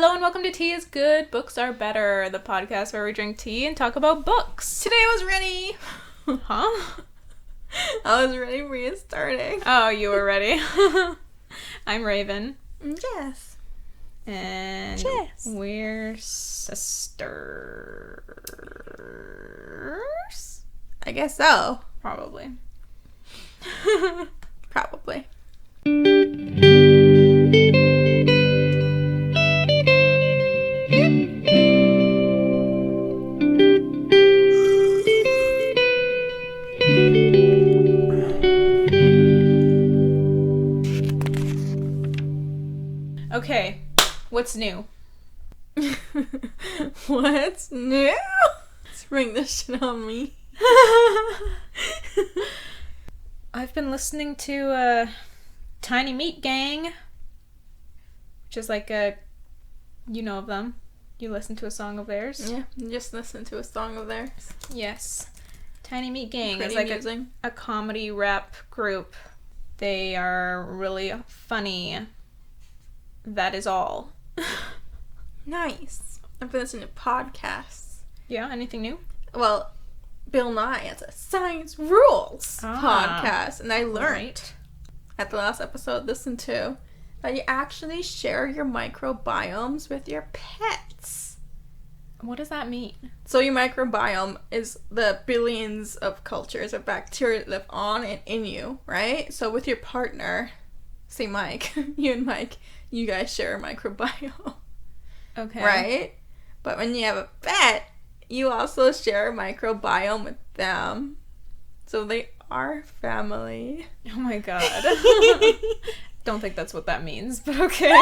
Hello and welcome to Tea is Good, Books Are Better, the podcast where we drink tea and talk about books. Today I was ready. Huh? I was ready for you starting. Oh, you were ready. I'm Raven. Jess. And Jess. we're sisters. I guess so. Probably. Probably. Okay, what's new? What's new? Spring this shit on me. I've been listening to Tiny Meat Gang, which is like you know of them. You listen to a song of theirs? Yeah, just listen to a song of theirs. Yes. Tiny Meat Gang Pretty is like amusing. a comedy rap group. They are really funny. That is all. Nice. I've been listening to podcasts. Yeah, anything new? Well, Bill Nye has a Science Rules podcast, and I learned at the last episode listened to that you actually share your microbiomes with your pets. What does that mean? So your microbiome is the billions of cultures of bacteria that live on and in you, right? So with your partner, say Mike, you and Mike, you guys share a microbiome. Okay. Right? But when you have a pet, you also share a microbiome with them. So they are family. Oh my god. Don't think that's what that means, but okay.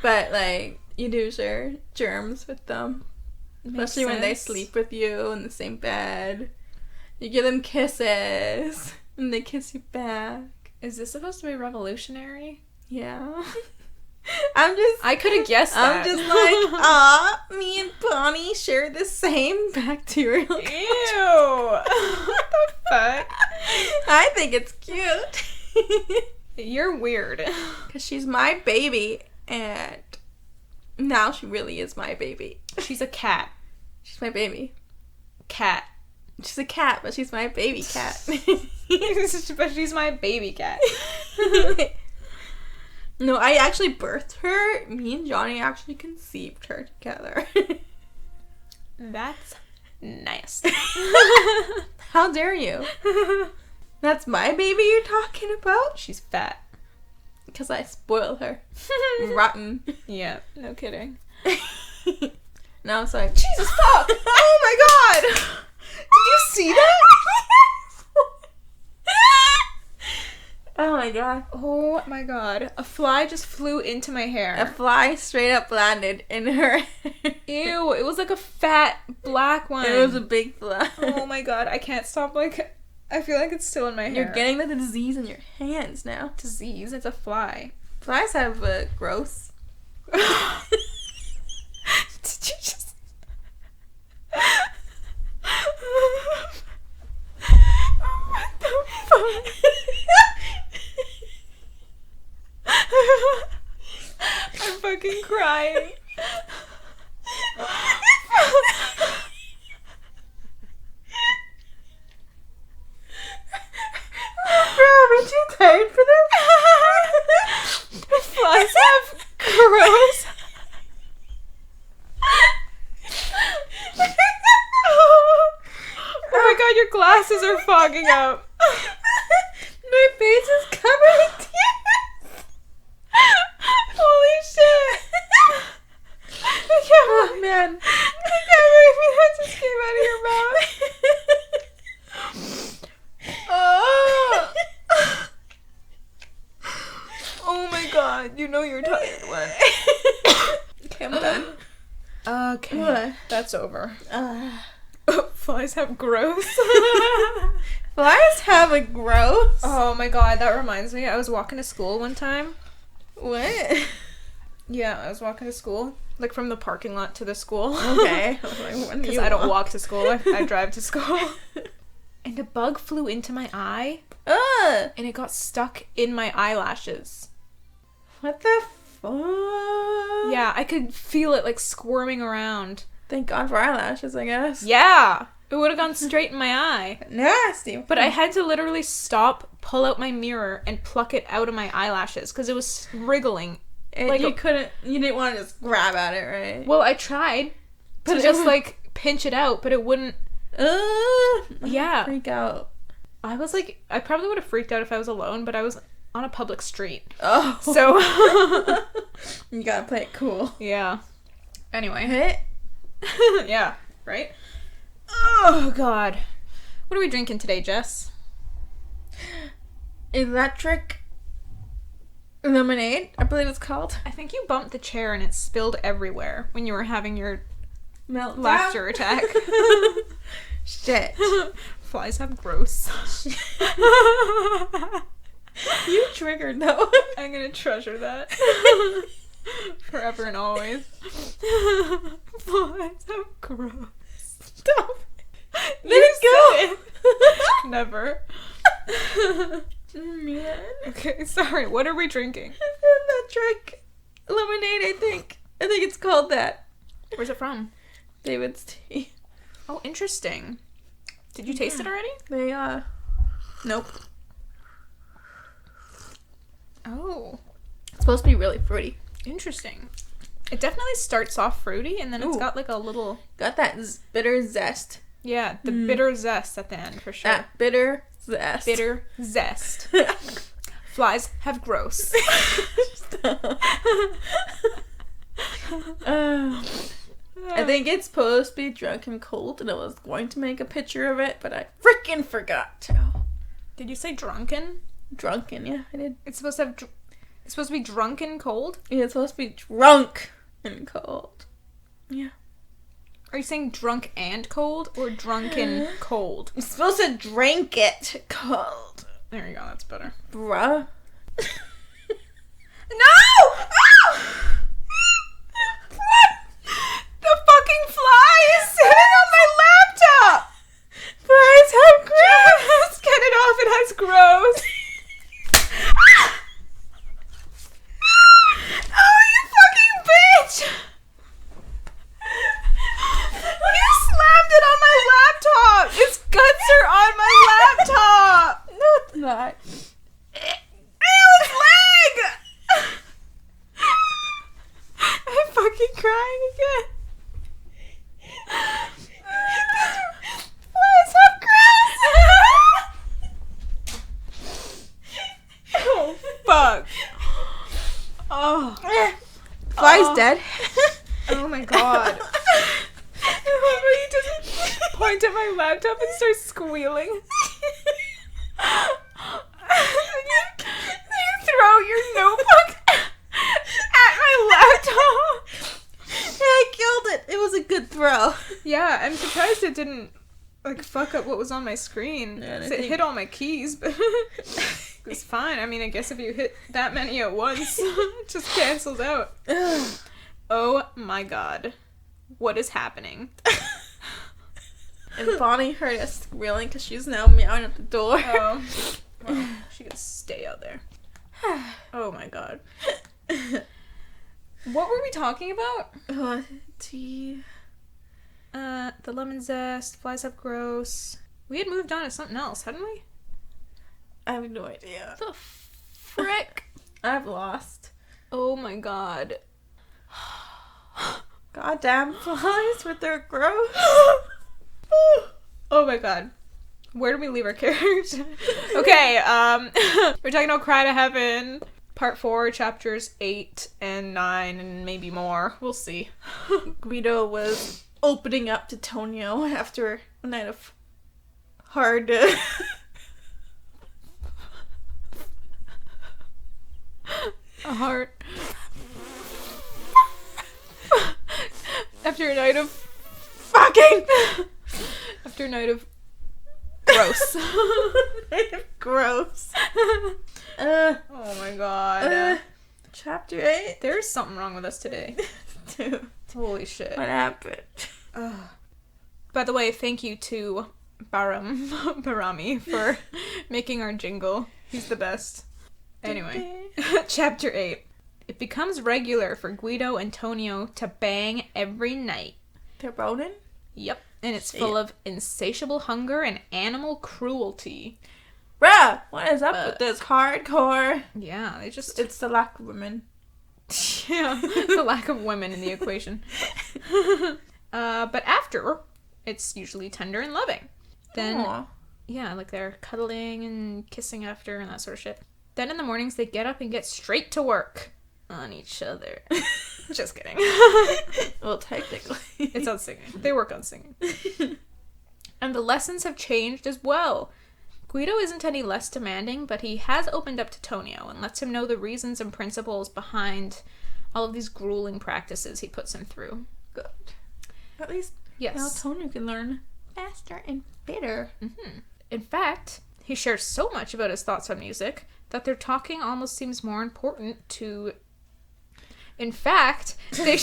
But, like, you do share germs with them. Especially when they sleep with you in the same bed. You give them kisses, and they kiss you back. Is this supposed to be revolutionary? Yeah. I could have guessed that. I'm just like, me and Bonnie share the same bacterial culture. Ew. What the fuck? I think it's cute. You're weird. Because she's my baby, and now she really is my baby. She's a cat. She's my baby. Cat. She's a cat, but she's my baby cat. But she's my baby cat. No, I actually birthed her. Me and Johnny actually conceived her together. That's nice. How dare you? That's my baby you're talking about? She's fat. Because I spoil her. Rotten. Yeah, no kidding. Now it's like, Jesus fuck! Oh my god! Did you see that? Oh my god. Oh my god. A fly just flew into my hair. A fly straight up landed in her hair. Ew, it was like a fat black one. It was a big fly. Oh my god, I can't stop, like, I feel like it's still in my hair. You're getting the disease in your hands now. Disease? It's a fly. Flies have gross. Did you just... What the fuck? I'm fucking crying. Bro, aren't you tired for this? Flies have gross. Oh my god, your glasses are fogging up. My face is covered in tears. Holy shit. I can't believe, Man. I can't believe that just came out of your mouth. Oh. Oh my god, you know you're tired when. Okay, I'm done. Okay, What? that's over. Flies have gross. Flies have a gross. Oh my god, that reminds me. I was walking to school one time. What? Yeah, I was walking to school. Like from the parking lot to the school. Okay. Because I don't walk to school. I drive to school. And a bug flew into my eye. Ugh. And it got stuck in my eyelashes. What the fuck? Yeah, I could feel it, like, squirming around. Thank God for eyelashes, I guess. Yeah! It would have gone straight in my eye. Nasty. But I had to literally stop, pull out my mirror, and pluck it out of my eyelashes, because it was wriggling. And like you didn't want to just grab at it, right? Well, I tried to just, like, pinch it out, but it wouldn't. Yeah. Freak out. I was like, I probably would have freaked out if I was alone, but I was on a public street. Oh. So. You gotta play it cool. Yeah. Anyway. Hit. Yeah, right? Oh, God. What are we drinking today, Jess? Electric lemonade, I believe it's called. I think you bumped the chair and it spilled everywhere when you were having your Meltdown? laughter attack. Shit. Flies have gross. You triggered though. I'm gonna treasure that. Forever and always. Flies have gross. Stop. Let it go. Never. Man. Okay, sorry. What are we drinking? Electric lemonade, I think. I think it's called that. Where's it from? David's Tea. Oh, interesting. Did you taste it already? They, nope. Oh. It's supposed to be really fruity. Interesting. It definitely starts off fruity, and then it's got like a little... Got that bitter zest. Yeah, the bitter zest at the end, for sure. That bitter zest. Bitter zest. Flies have gross. I think it's supposed to be drunken cold, and I was going to make a picture of it, but I freaking forgot to. Did you say drunken? Drunken, yeah, I did. It's supposed to have... It's supposed to be drunken cold? Yeah, it's supposed to be drunk and cold. Yeah. Are you saying drunk and cold, or drunken cold? I'm supposed to drink it cold. There you go, that's better. Bruh. No! Oh! What? The fucking fly is sitting on my laptop! Flies have gross! Just get it off, it has gross. Oh, you fucking bitch! You slammed it on my laptop! Its guts are on my laptop! No, it's not. Ew, its leg! I'm fucking crying again. Flies have gross! Oh, fuck. Oh. Fly's dead. Oh my god. He just point at my laptop and start squealing. You throw your notebook at my laptop. Yeah, I killed it. It was a good throw. Yeah, I'm surprised it didn't like fuck up what was on my screen. Yeah, It hit all my keys, but it was fine. I mean, I guess if you hit that many at once, it just cancels out. Oh my god. What is happening? And Bonnie heard us squealing because she's now meowing at the door. Oh. Well, she could stay out there. Oh my god. What were we talking about? Tea. The lemon zest, flies up gross. We had moved on to something else, hadn't we? I have no idea. The frick? I've lost. Oh my god. Goddamn flies with their gross. Oh my god. Where do we leave our character? Okay, we're talking about Cry to Heaven, part 4, chapters 8 and 9, and maybe more. We'll see. Guido was opening up to Tonio after a night of hard... A heart. After a night of fucking... After a night of gross. Gross. Oh my god. Chapter 8? There's something wrong with us today. Dude. Holy shit. What happened? By the way, thank you to Barami for making our jingle. He's the best. Anyway, chapter 8. It becomes regular for Guido and Tonio to bang every night. They're boning? Yep. And it's full of insatiable hunger and animal cruelty. Bruh, what is up with this hardcore? Yeah, they just... It's the lack of women. Yeah, the lack of women in the equation. But after, it's usually tender and loving. Then, Aww. yeah, like they're cuddling and kissing after and that sort of shit. Then in the mornings, they get up and get straight to work on each other. Just kidding. Well, technically. It's on singing. They work on singing. And the lessons have changed as well. Guido isn't any less demanding, but he has opened up to Tonio and lets him know the reasons and principles behind all of these grueling practices he puts him through. Good. At least yes. now Tonio can learn faster and better. Mm-hmm. In fact, he shares so much about his thoughts on music that their talking almost seems more important to... In fact, they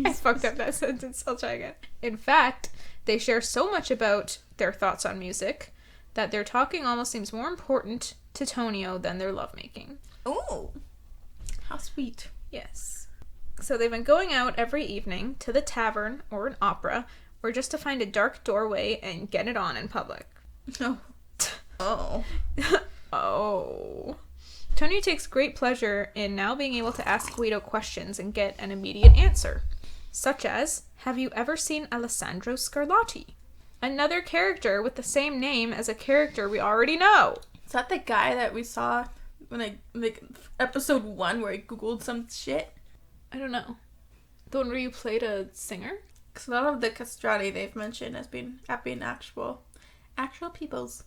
I fucked up that sentence. I'll try again. In fact, they share so much about their thoughts on music that their talking almost seems more important to Tonio than their lovemaking. Oh, how sweet. Yes. So they've been going out every evening to the tavern or an opera, or just to find a dark doorway and get it on in public. Oh. Oh. Oh. Tonio takes great pleasure in now being able to ask Guido questions and get an immediate answer, such as, have you ever seen Alessandro Scarlatti? Another character with the same name as a character we already know. Is that the guy that we saw when episode 1 where I googled some shit? I don't know. The one where you played a singer? Because a lot of the castrati they've mentioned have been actual peoples.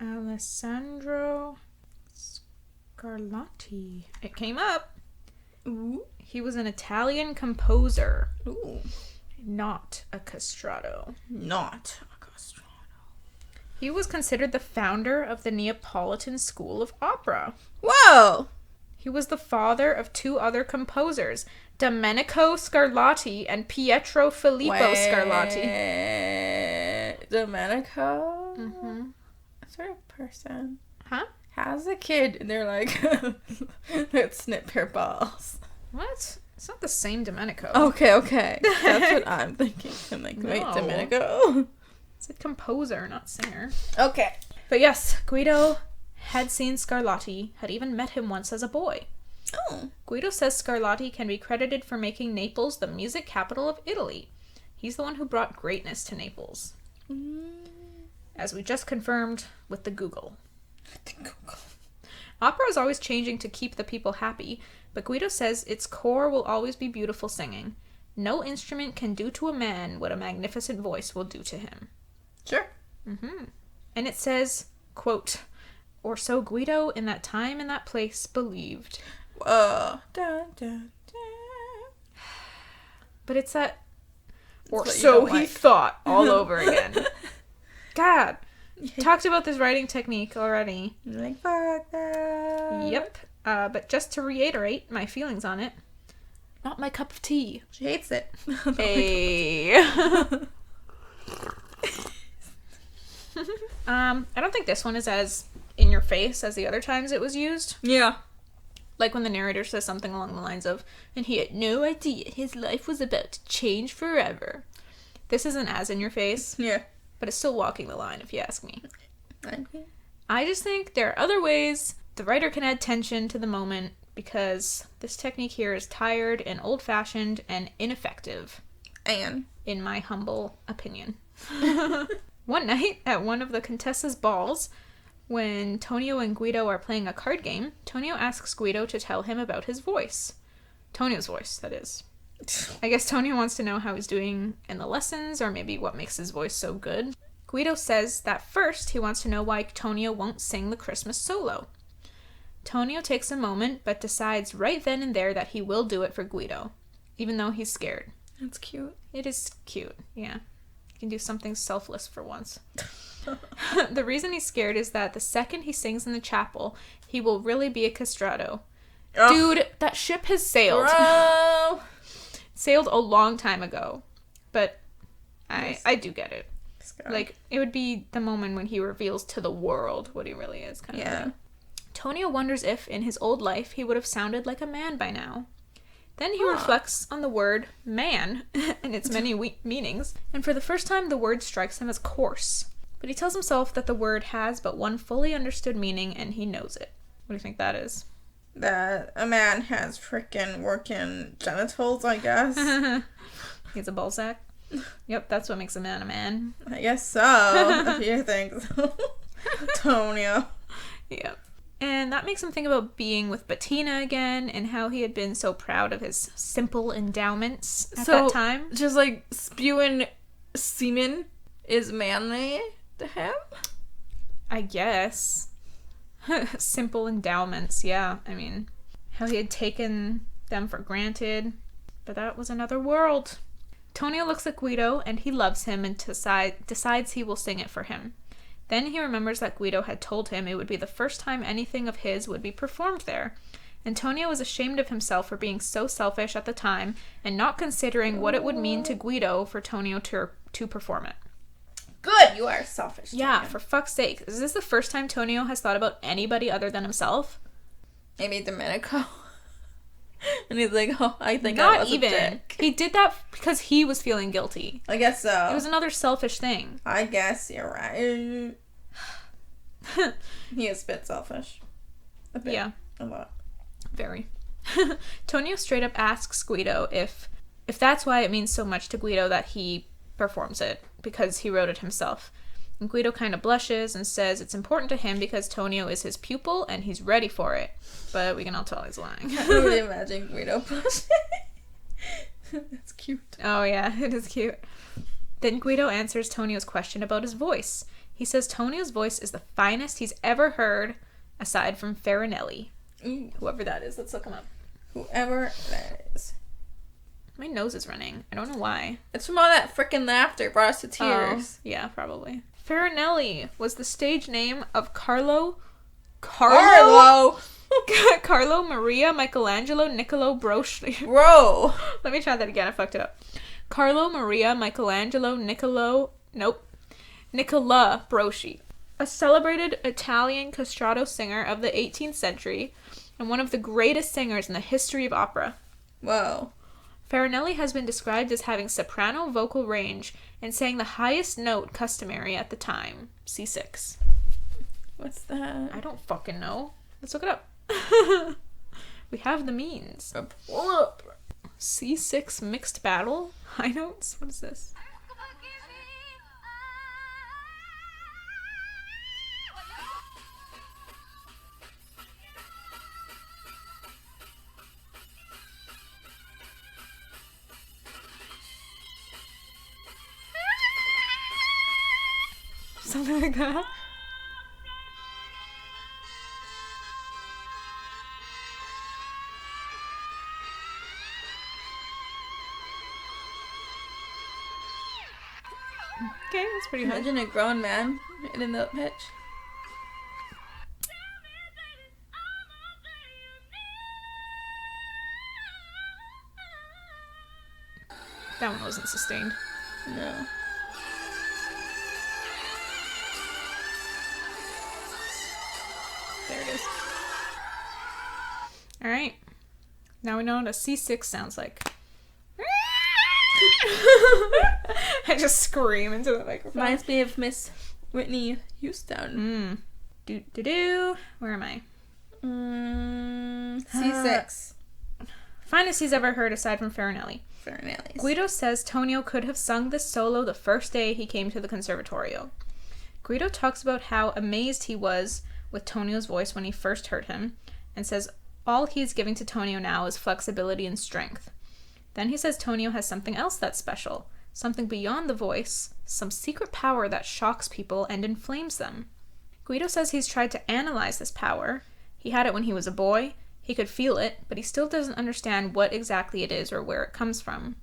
Alessandro Scarlatti. It came up. Ooh. He was an Italian composer. Ooh. Not a castrato. Not a castrato. He was considered the founder of the Neapolitan School of Opera. Whoa! He was the father of 2 other composers, Domenico Scarlatti and Pietro Filippo Scarlatti. Domenico? Mm-hmm. What sort of person has a kid and they're like, let's snip her balls? What? It's not the same Domenico. Okay. That's what I'm thinking. I'm like, wait, No. Domenico? It's a composer, not singer. Okay. But yes, Guido had seen Scarlatti, had even met him once as a boy. Oh. Guido says Scarlatti can be credited for making Naples the music capital of Italy. He's the one who brought greatness to Naples. As we just confirmed with the Google. Opera is always changing to keep the people happy, but Guido says its core will always be beautiful singing. No instrument can do to a man what a magnificent voice will do to him. Sure. Mm-hmm. And it says, quote, or so Guido in that time and that place believed. Dun, dun, dun. But it's that, or That's what you so don't he like. thought all over again. God. Talked about this writing technique already. Like, fuck that. Yep. But just to reiterate my feelings on it, not my cup of tea. She hates it. Hey. I don't think this one is as in your face as the other times it was used. Yeah. Like when the narrator says something along the lines of, and he had no idea his life was about to change forever. This isn't as in your face. Yeah. But it's still walking the line, if you ask me. Okay. I just think there are other ways the writer can add tension to the moment, because this technique here is tired and old-fashioned and ineffective. And? In my humble opinion. One night, at one of the Contessa's balls, when Tonio and Guido are playing a card game, Tonio asks Guido to tell him about his voice. Tonio's voice, that is. I guess Tonio wants to know how he's doing in the lessons, or maybe what makes his voice so good. Guido says that first he wants to know why Tonio won't sing the Christmas solo. Tonio takes a moment, but decides right then and there that he will do it for Guido, even though he's scared. That's cute. It is cute, yeah. He can do something selfless for once. The reason he's scared is that the second he sings in the chapel, he will really be a castrato. Ugh. Dude, that ship has sailed. Bro! Sailed a long time ago, but I do get it. Like, it would be the moment when he reveals to the world what he really is, kind of thing. Tonio wonders if, in his old life, he would have sounded like a man by now. Then he reflects on the word man and its many meanings, and for the first time the word strikes him as coarse. But he tells himself that the word has but one fully understood meaning, and he knows it. What do you think that is? That a man has frickin' working genitals, I guess. He has a ball sack? Yep, that's what makes a man a man. I guess so, if you think so. Tonio. Yep. And that makes him think about being with Bettina again and how he had been so proud of his simple endowments at that time. Just like spewing semen is manly to him? I guess. Simple endowments, yeah. I mean, how he had taken them for granted. But that was another world. Tonio looks at Guido and he loves him and decides he will sing it for him. Then he remembers that Guido had told him it would be the first time anything of his would be performed there. Antonio was ashamed of himself for being so selfish at the time and not considering what it would mean to Guido for Tonio to perform it. Good, you are selfish. Yeah, for fuck's sake. Is this the first time Tonio has thought about anybody other than himself? Maybe Domenico. And he's like, oh, I think not I was even. a dick. He did that because he was feeling guilty. I guess so. It was another selfish thing. I guess you're right. He is a bit selfish. A bit. Yeah. A lot. Very. Tonio straight up asks Guido if that's why it means so much to Guido that he performs it, because he wrote it himself. And Guido kind of blushes and says it's important to him because Tonio is his pupil and he's ready for it. But we can all tell he's lying. I really imagine Guido blushing. That's cute. Oh yeah, it is cute. Then Guido answers Tonio's question about his voice. He says Tonio's voice is the finest he's ever heard, aside from Farinelli. Whoever that is, let's look him up. Whoever that is. My nose is running. I don't know why. It's from all that frickin' laughter brought us to tears. Oh, yeah, probably. Farinelli was the stage name of Carlo Maria Michelangelo Niccolo Broschi. Bro! Let me try that again. I fucked it up. Carlo Maria Michelangelo Nicola Broschi. A celebrated Italian castrato singer of the 18th century and one of the greatest singers in the history of opera. Whoa. Farinelli has been described as having soprano vocal range and sang the highest note customary at the time. C6. What's that? I don't fucking know. Let's look it up. We have the means. Pull up. C6 mixed battle? High notes? What is this? Something like that. Okay, that's pretty hard. Imagine a grown man in the pitch. That one wasn't sustained. No. There it is. Alright. Now we know what a C6 sounds like. I just scream into the microphone. Reminds me of Miss Whitney Houston. Do. Where am I? C6. Finest he's ever heard aside from Farinelli. Guido says Tonio could have sung this solo the first day he came to the Conservatorio. Guido talks about how amazed he was with Tonio's voice when he first heard him, and says all he's giving to Tonio now is flexibility and strength. Then he says Tonio has something else that's special, something beyond the voice, some secret power that shocks people and inflames them. Guido says he's tried to analyze this power. He had it when he was a boy, he could feel it, but he still doesn't understand what exactly it is or where it comes from.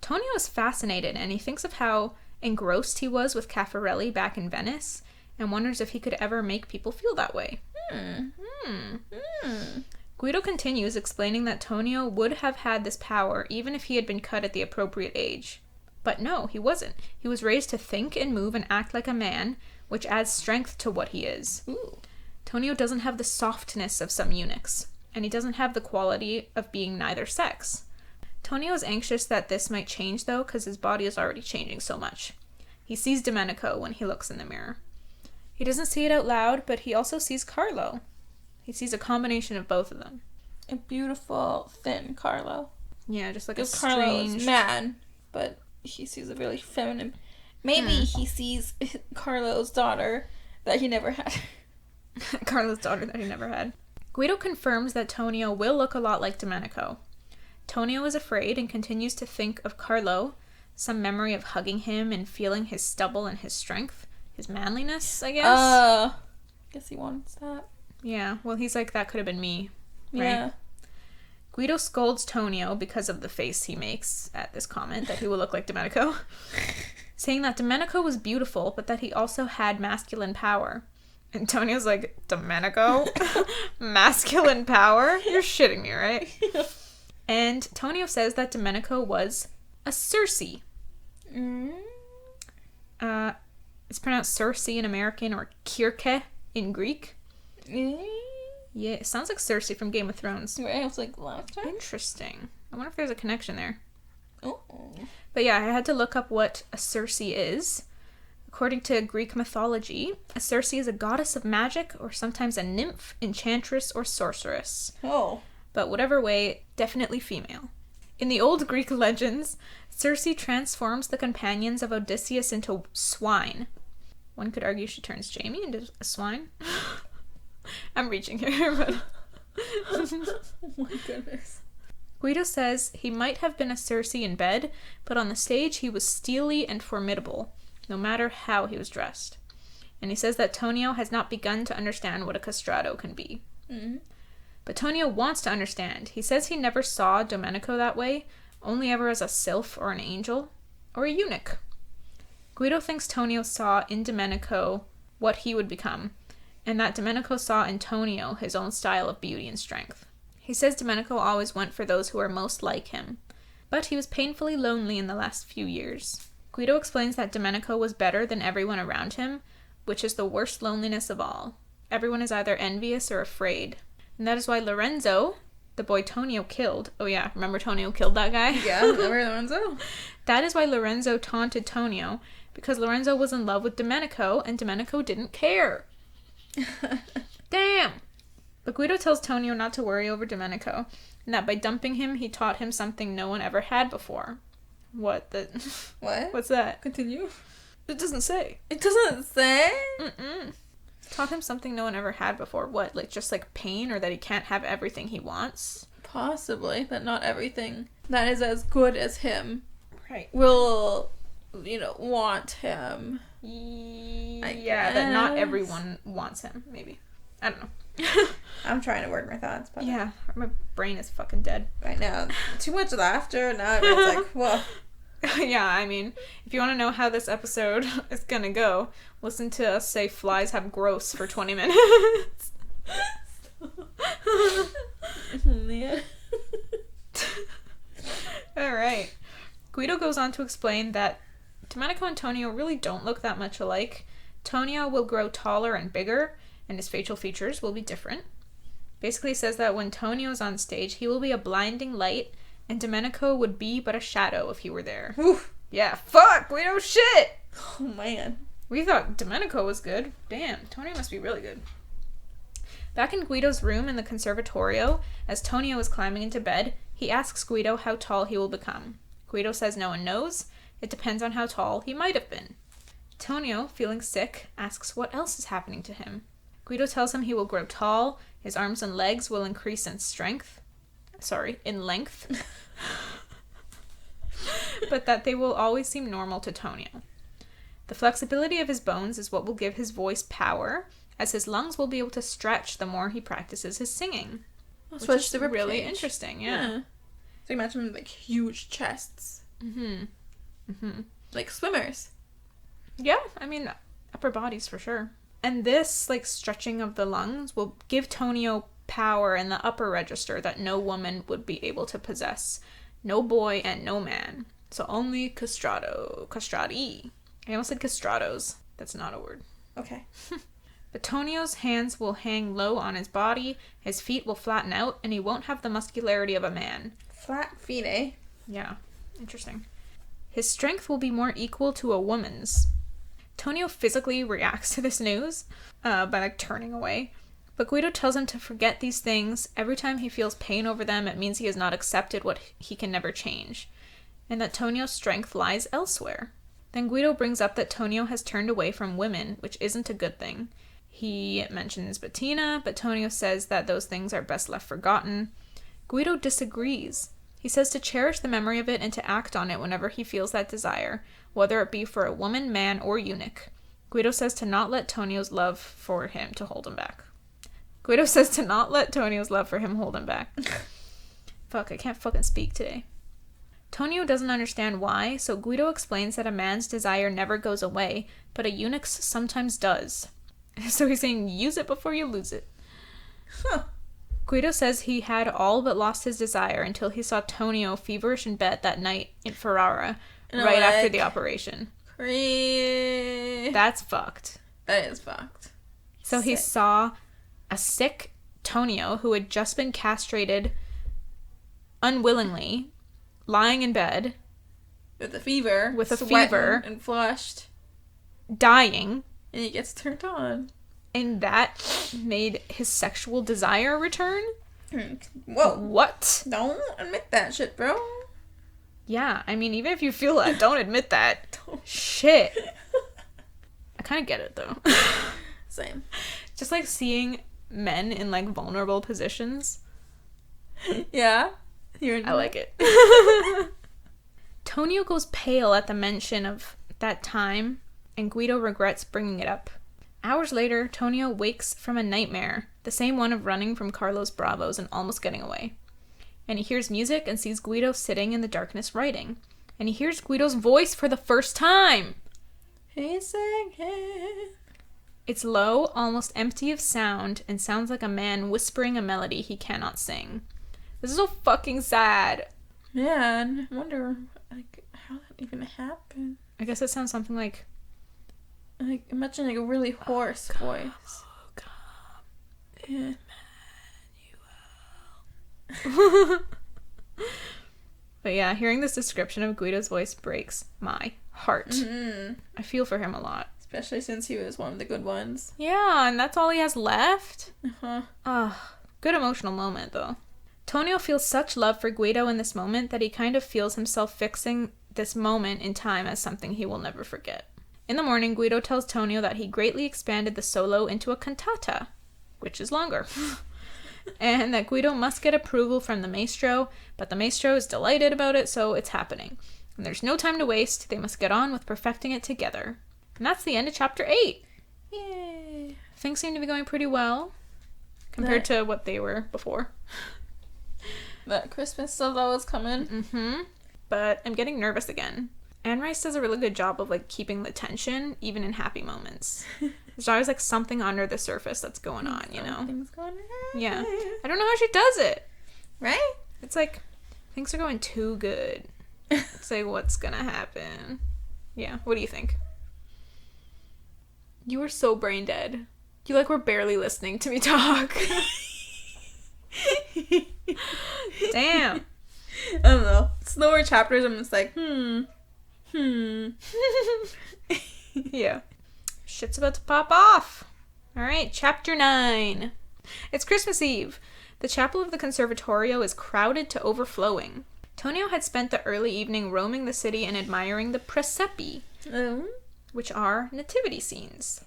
Tonio is fascinated, and he thinks of how engrossed he was with Caffarelli back in Venice, and wonders if he could ever make people feel that way. Guido continues, explaining that Tonio would have had this power even if he had been cut at the appropriate age. But no, he wasn't. He was raised to think and move and act like a man, which adds strength to what he is. Tonio doesn't have the softness of some eunuchs, and he doesn't have the quality of being neither sex. Tonio is anxious that this might change, though, because his body is already changing so much. He sees Domenico when he looks in the mirror. He doesn't see it out loud, but he also sees Carlo. He sees a combination of both of them. A beautiful, thin Carlo. Yeah, just like a strange... Carlo's man, but he sees a really feminine... Maybe he sees Carlo's daughter that he never had. Carlo's daughter that he never had. Guido confirms that Tonio will look a lot like Domenico. Tonio is afraid and continues to think of Carlo, some memory of hugging him and feeling his stubble and his strength, his manliness, I guess. Guess he wants that. Yeah, well, he's like, that could have been me, right? Yeah. Guido scolds Tonio because of the face he makes at this comment that he will look like Domenico, saying that Domenico was beautiful, but that he also had masculine power. And Tonio's like, Domenico? Masculine power? You're shitting me, right? Yeah. And Tonio says that Domenico was a Circe. It's pronounced Circe in American or Kirke in Greek. Yeah, it sounds like Circe from Game of Thrones. Right, I was like, last time? Interesting. I wonder if there's a connection there. Oh. But yeah, I had to look up what a Circe is. According to Greek mythology, a Circe is a goddess of magic, or sometimes a nymph, enchantress, or sorceress. Oh. But whatever way, definitely female. In the old Greek legends, Circe transforms the companions of Odysseus into swine. One could argue she turns Jamie into a swine. I'm reaching here, but... Oh my goodness. Guido says he might have been a Circe in bed, but on the stage he was steely and formidable, no matter how he was dressed. And he says that Tonio has not begun to understand what a castrato can be. Mm-hmm. But Tonio wants to understand. He says he never saw Domenico that way, only ever as a sylph or an angel, or a eunuch. Guido thinks Tonio saw in Domenico what he would become, and that Domenico saw in Tonio his own style of beauty and strength. He says Domenico always went for those who were most like him, but he was painfully lonely in the last few years. Guido explains that Domenico was better than everyone around him, which is the worst loneliness of all. Everyone is either envious or afraid. And that is why Lorenzo, the boy Tonio killed... Oh yeah, remember Tonio killed that guy? Yeah, remember Lorenzo? That is why Lorenzo taunted Tonio, because Lorenzo was in love with Domenico, and Domenico didn't care. Damn! But Guido tells Tonio not to worry over Domenico, and that by dumping him, he taught him something no one ever had before. What? What? What's that? Continue. It doesn't say. It doesn't say? Mm-mm. Taught him something no one ever had before. What? Like, just like pain, or that he can't have everything he wants? Possibly. That not everything that is as good as him will, want him. Yeah, that not everyone wants him, maybe. I don't know. I'm trying to word my thoughts, but... Yeah, my brain is fucking dead. Right now. Too much laughter, now everyone's like, whoa. Yeah, I mean, if you want to know how this episode is gonna go, listen to us say flies have gross for 20 minutes. Yeah. Alright. Guido goes on to explain that Domenico and Tonio really don't look that much alike. Tonio will grow taller and bigger, and his facial features will be different. Basically says that when Tonio's on stage, he will be a blinding light, and Domenico would be but a shadow if he were there. Oof. Yeah, fuck! Guido shit! Oh, man. We thought Domenico was good. Damn, Tonio must be really good. Back in Guido's room in the conservatorio, as Tonio is climbing into bed, he asks Guido how tall he will become. Guido says no one knows. It depends on how tall he might have been. Tonio, feeling sick, asks what else is happening to him. Guido tells him he will grow tall, his arms and legs will increase in length, but that they will always seem normal to Tonio. The flexibility of his bones is what will give his voice power, as his lungs will be able to stretch the more he practices his singing. Which is really interesting, yeah. So imagine, like, huge chests. Mm-hmm. Mm-hmm. Like swimmers. Yeah, I mean, upper bodies for sure. And this, like, stretching of the lungs will give Tonio power in the upper register that no woman would be able to possess. No boy and no man. So only castrati. I almost said castratos. That's not a word. Okay. But Tonio's hands will hang low on his body, his feet will flatten out, and he won't have the muscularity of a man. Flat feet, eh? Yeah, interesting. His strength will be more equal to a woman's. Tonio physically reacts to this news by turning away. But Guido tells him to forget these things. Every time he feels pain over them, it means he has not accepted what he can never change, and that Tonio's strength lies elsewhere. Then Guido brings up that Tonio has turned away from women, which isn't a good thing. He mentions Bettina, but Tonio says that those things are best left forgotten. Guido disagrees. He says to cherish the memory of it and to act on it whenever he feels that desire, whether it be for a woman, man, or eunuch. Guido says to not let Tonio's love for him to hold him back. Fuck, I can't fucking speak today. Tonio doesn't understand why, so Guido explains that a man's desire never goes away, but a eunuch's sometimes does. So he's saying, use it before you lose it. Huh. Guido says he had all but lost his desire until he saw Tonio feverish in bed that night in Ferrara, right after the operation. That's fucked. That is fucked. So he saw a sick Tonio who had just been castrated unwillingly, lying in bed with a fever, and flushed, dying, and he gets turned on, and that made his sexual desire return. Whoa, what? Don't admit that shit, bro. Yeah, I mean, even if you feel that, don't admit that. Shit. I kind of get it though. Same. Just seeing men in vulnerable positions. Yeah. I like it. Tonio goes pale at the mention of that time, and Guido regrets bringing it up. Hours later, Tonio wakes from a nightmare, the same one of running from Carlo's bravos and almost getting away. And he hears music and sees Guido sitting in the darkness writing. And he hears Guido's voice for the first time. He's singing. It's low, almost empty of sound, and sounds like a man whispering a melody he cannot sing. This is so fucking sad. Man, I wonder, how that even happened. I guess it sounds something like... imagine a really hoarse voice. Yeah. But yeah, hearing this description of Guido's voice breaks my heart. Mm-hmm. I feel for him a lot. Especially since he was one of the good ones. Yeah, and that's all he has left. Uh-huh. Good emotional moment, though. Tonio feels such love for Guido in this moment that he kind of feels himself fixing this moment in time as something he will never forget. In the morning, Guido tells Tonio that he greatly expanded the solo into a cantata, which is longer, and that Guido must get approval from the maestro, but the maestro is delighted about it, so it's happening. And there's no time to waste, they must get on with perfecting it together. And that's the end of chapter 8. Yay. Things seem to be going pretty well, compared to what they were before. That Christmas solo is coming. Mm-hmm. But I'm getting nervous again. Anne Rice does a really good job of keeping the tension, even in happy moments. There's always something under the surface that's going on, you know? Something's going on. Yeah. I don't know how she does it. Right? It's things are going too good. It's what's gonna happen? Yeah, what do you think? You were so brain dead. You were barely listening to me talk. Damn. I don't know. Slower chapters, I'm just Yeah. Shit's about to pop off. Alright, chapter 9. It's Christmas Eve. The chapel of the conservatorio is crowded to overflowing. Tonio had spent the early evening roaming the city and admiring the presepi, which are nativity scenes.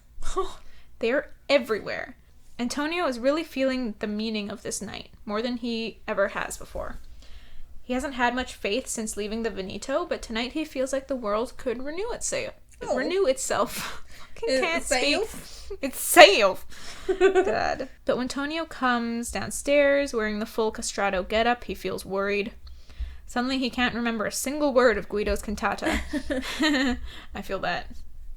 They're everywhere. Antonio is really feeling the meaning of this night, more than he ever has before. He hasn't had much faith since leaving the Veneto, but tonight he feels like the world could renew itself. Renew itself. Can't speak. Itself. God. But when Tonio comes downstairs wearing the full castrato getup, he feels worried. Suddenly he can't remember a single word of Guido's cantata. I feel that.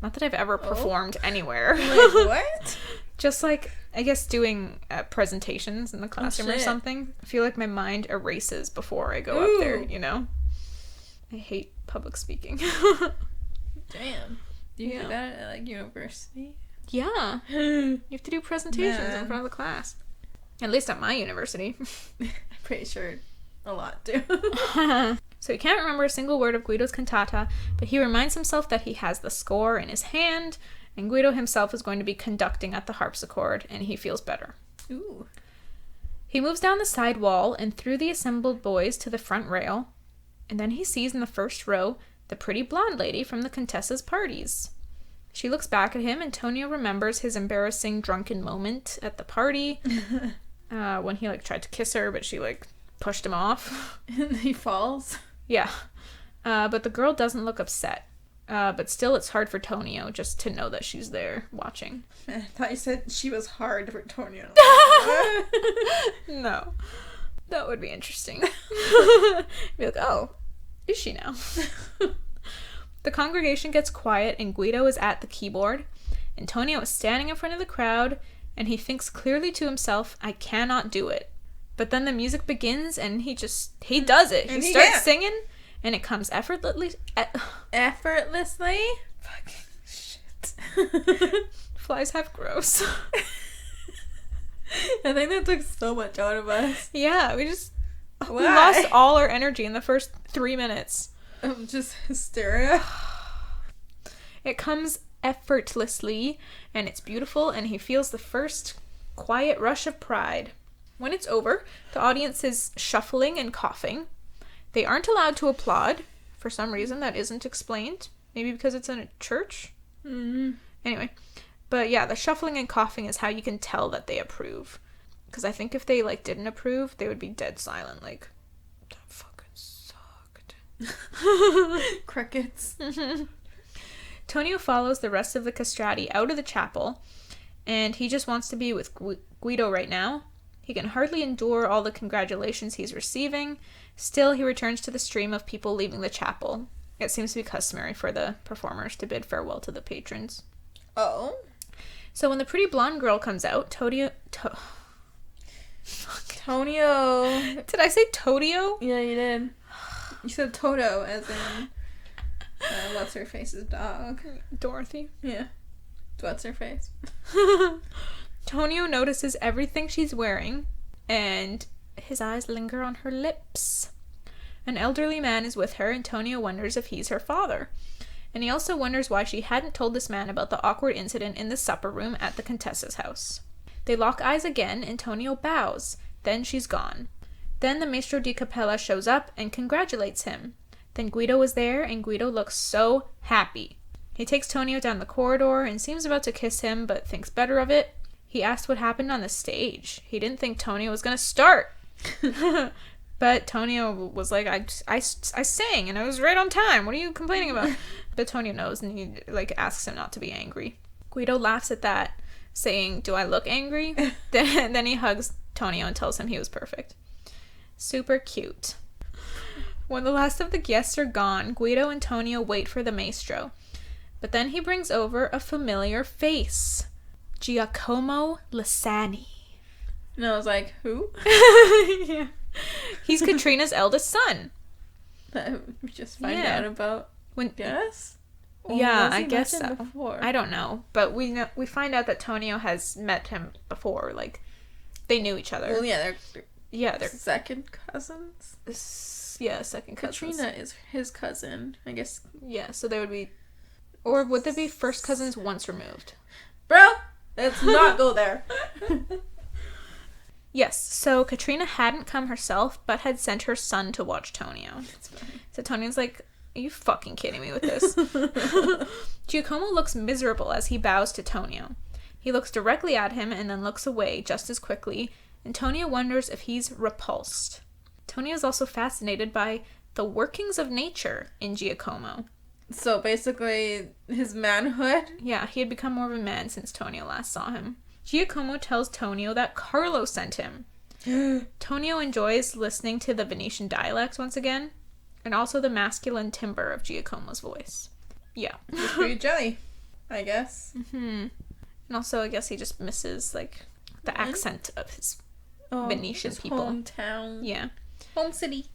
Not that I've ever performed anywhere. What? Just I guess doing presentations in the classroom or something. I feel my mind erases before I go up there, you know? I hate public speaking. Damn. Do you do that at university? Yeah. You have to do presentations in front of the class. At least at my university. I'm pretty sure a lot do. So he can't remember a single word of Guido's cantata, but he reminds himself that he has the score in his hand, and Guido himself is going to be conducting at the harpsichord, and he feels better. Ooh. He moves down the side wall and through the assembled boys to the front rail, and then he sees in the first row the pretty blonde lady from the Contessa's parties. She looks back at him, and Tonio remembers his embarrassing drunken moment at the party when he tried to kiss her, but she pushed him off. And he falls. Yeah. But the girl doesn't look upset. But still, it's hard for Tonio just to know that she's there watching. I thought you said she was hard for Tonio. No. That would be interesting. Be like, oh, is she now? The congregation gets quiet, and Guido is at the keyboard. Tonio is standing in front of the crowd, and he thinks clearly to himself, I cannot do it. But then the music begins, and he does it. He starts singing, and it comes effortlessly. Effortlessly? Fucking shit. Flies have gross. I think that took so much out of us. Yeah, we lost all our energy in the first 3 minutes. Of just hysteria. It comes effortlessly, and it's beautiful, and he feels the first quiet rush of pride. When it's over, the audience is shuffling and coughing. They aren't allowed to applaud, for some reason that isn't explained. Maybe because it's in a church? Mm-hmm. Anyway. But yeah, the shuffling and coughing is how you can tell that they approve. Because I think if they, didn't approve, they would be dead silent, that fucking sucked. Crickets. Tonio follows the rest of the castrati out of the chapel, and he just wants to be with Guido right now. He can hardly endure all the congratulations he's receiving. Still, he returns to the stream of people leaving the chapel. It seems to be customary for the performers to bid farewell to the patrons. Oh. So when the pretty blonde girl comes out, Tonio... Did I say Tonio? Yeah, you did. You said Toto, as in... what's-her-face's dog. Dorothy. Yeah. What's-her-face. Tonio notices everything she's wearing, and his eyes linger on her lips. An elderly man is with her, and Tonio wonders if he's her father. And he also wonders why she hadn't told this man about the awkward incident in the supper room at the Contessa's house. They lock eyes again, and Tonio bows. Then she's gone. Then the Maestro di Cappella shows up and congratulates him. Then Guido is there, and Guido looks so happy. He takes Tonio down the corridor and seems about to kiss him, but thinks better of it. He asked what happened on the stage. He didn't think Tonio was going to start. But Tonio was like, I sang, and I was right on time. What are you complaining about? But Tonio knows, and he, asks him not to be angry. Guido laughs at that, saying, do I look angry? Then he hugs Tonio and tells him he was perfect. Super cute. When the last of the guests are gone, Guido and Tonio wait for the maestro. But then he brings over a familiar face. Giacomo Lissani. And I was like, who? Yeah. He's Katrina's eldest son. That we just find out about. Yes? Yeah, I guess so. Before? I don't know. But we find out that Tonio has met him before. They knew each other. Well, yeah, they're second cousins. Second cousins. Katrina is his cousin, I guess. Yeah, so they would be... Or would they be first cousins once removed? Bro, let's not go there. Yes, so Katrina hadn't come herself, but had sent her son to watch Tonio. So Tonio's like, are you fucking kidding me with this? Giacomo looks miserable as he bows to Tonio. He looks directly at him and then looks away just as quickly, and Tonio wonders if he's repulsed. Tonio is also fascinated by the workings of nature in Giacomo. So basically, his manhood? Yeah, he had become more of a man since Tonio last saw him. Giacomo tells Tonio that Carlo sent him. Tonio enjoys listening to the Venetian dialect once again, and also the masculine timbre of Giacomo's voice. Yeah. He's pretty jelly, I guess. Mm-hmm. And also, I guess he just misses, the accent of his Venetian his people. Hometown. Yeah. Home city.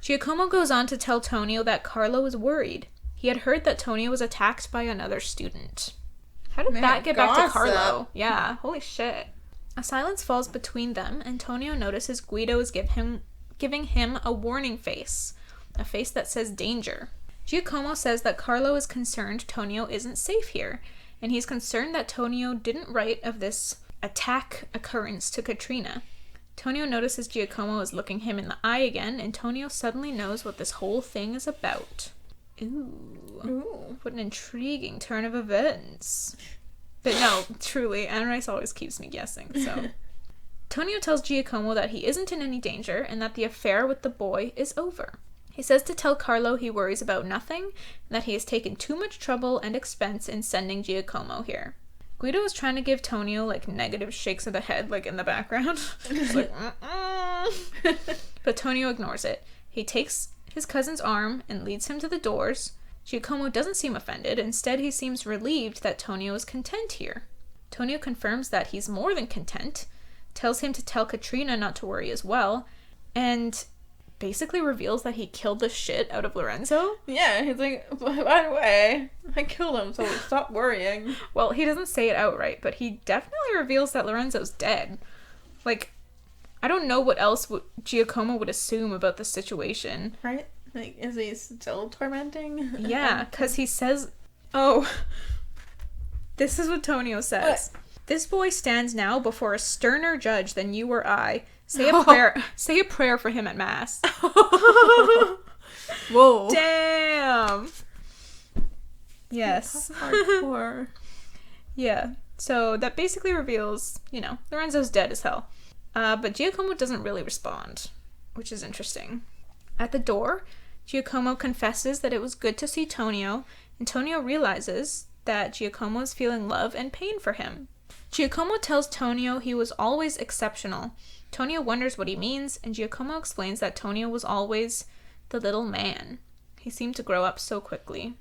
Giacomo goes on to tell Tonio that Carlo is worried. He had heard that Tonio was attacked by another student. How did that get back to Carlo? Yeah, holy shit. A silence falls between them, and Tonio notices Guido is giving him a warning face. A face that says danger. Giacomo says that Carlo is concerned Tonio isn't safe here, and he's concerned that Tonio didn't write of this attack occurrence to Katrina. Tonio notices Giacomo is looking him in the eye again, and Tonio suddenly knows what this whole thing is about. Ooh. What an intriguing turn of events. But no, truly, Anne Rice always keeps me guessing, so... Tonio tells Giacomo that he isn't in any danger, and that the affair with the boy is over. He says to tell Carlo he worries about nothing, and that he has taken too much trouble and expense in sending Giacomo here. Guido is trying to give Tonio, negative shakes of the head, in the background. Just But Tonio ignores it. He takes his cousin's arm and leads him to the doors. Giacomo doesn't seem offended. Instead, he seems relieved that Tonio is content here. Tonio confirms that he's more than content, tells him to tell Katrina not to worry as well, and basically reveals that he killed the shit out of Lorenzo. Yeah, he's like, by the way, I killed him, so stop worrying. Well, he doesn't say it outright, but he definitely reveals that Lorenzo's dead. I don't know what else Giacomo would assume about the situation. Right? Is he still tormenting? Yeah, because he says... Oh, this is what Tonio says. What? This boy stands now before a sterner judge than you or I. Say a prayer for him at Mass. Whoa. Damn. Yes. Hardcore. Yeah. So that basically reveals, Lorenzo's dead as hell. But Giacomo doesn't really respond, which is interesting. At the door, Giacomo confesses that it was good to see Tonio, and Tonio realizes that Giacomo is feeling love and pain for him. Giacomo tells Tonio he was always exceptional. Tonio wonders what he means, and Giacomo explains that Tonio was always the little man. He seemed to grow up so quickly.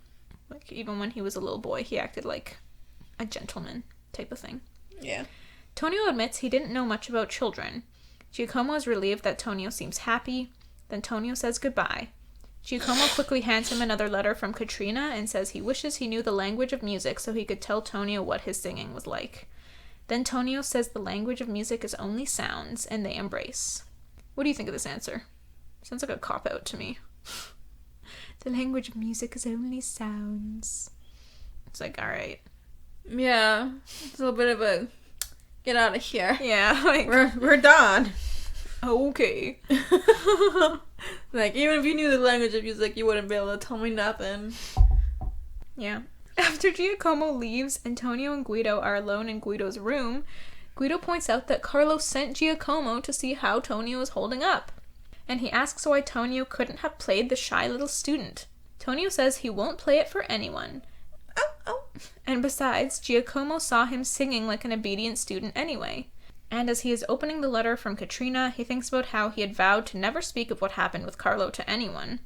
Even when he was a little boy, he acted like a gentleman type of thing. Yeah. Tonio admits he didn't know much about children. Giacomo is relieved that Tonio seems happy. Then Tonio says goodbye. Giacomo quickly hands him another letter from Katrina and says he wishes he knew the language of music so he could tell Tonio what his singing was like. Then Tonio says the language of music is only sounds, and they embrace. What do you think of this answer? Sounds like a cop-out to me. The language of music is only sounds. It's alright. Yeah. It's a little bit of a get out of here. Yeah, we're done. Okay. Even if you knew the language of music, you wouldn't be able to tell me nothing. Yeah. After Giacomo leaves, Tonio and Guido are alone in Guido's room. Guido points out that Carlo sent Giacomo to see how Tonio is holding up. And he asks why Tonio couldn't have played the shy little student. Tonio says he won't play it for anyone. Oh. And besides, Giacomo saw him singing like an obedient student anyway. And as he is opening the letter from Katrina, he thinks about how he had vowed to never speak of what happened with Carlo to anyone.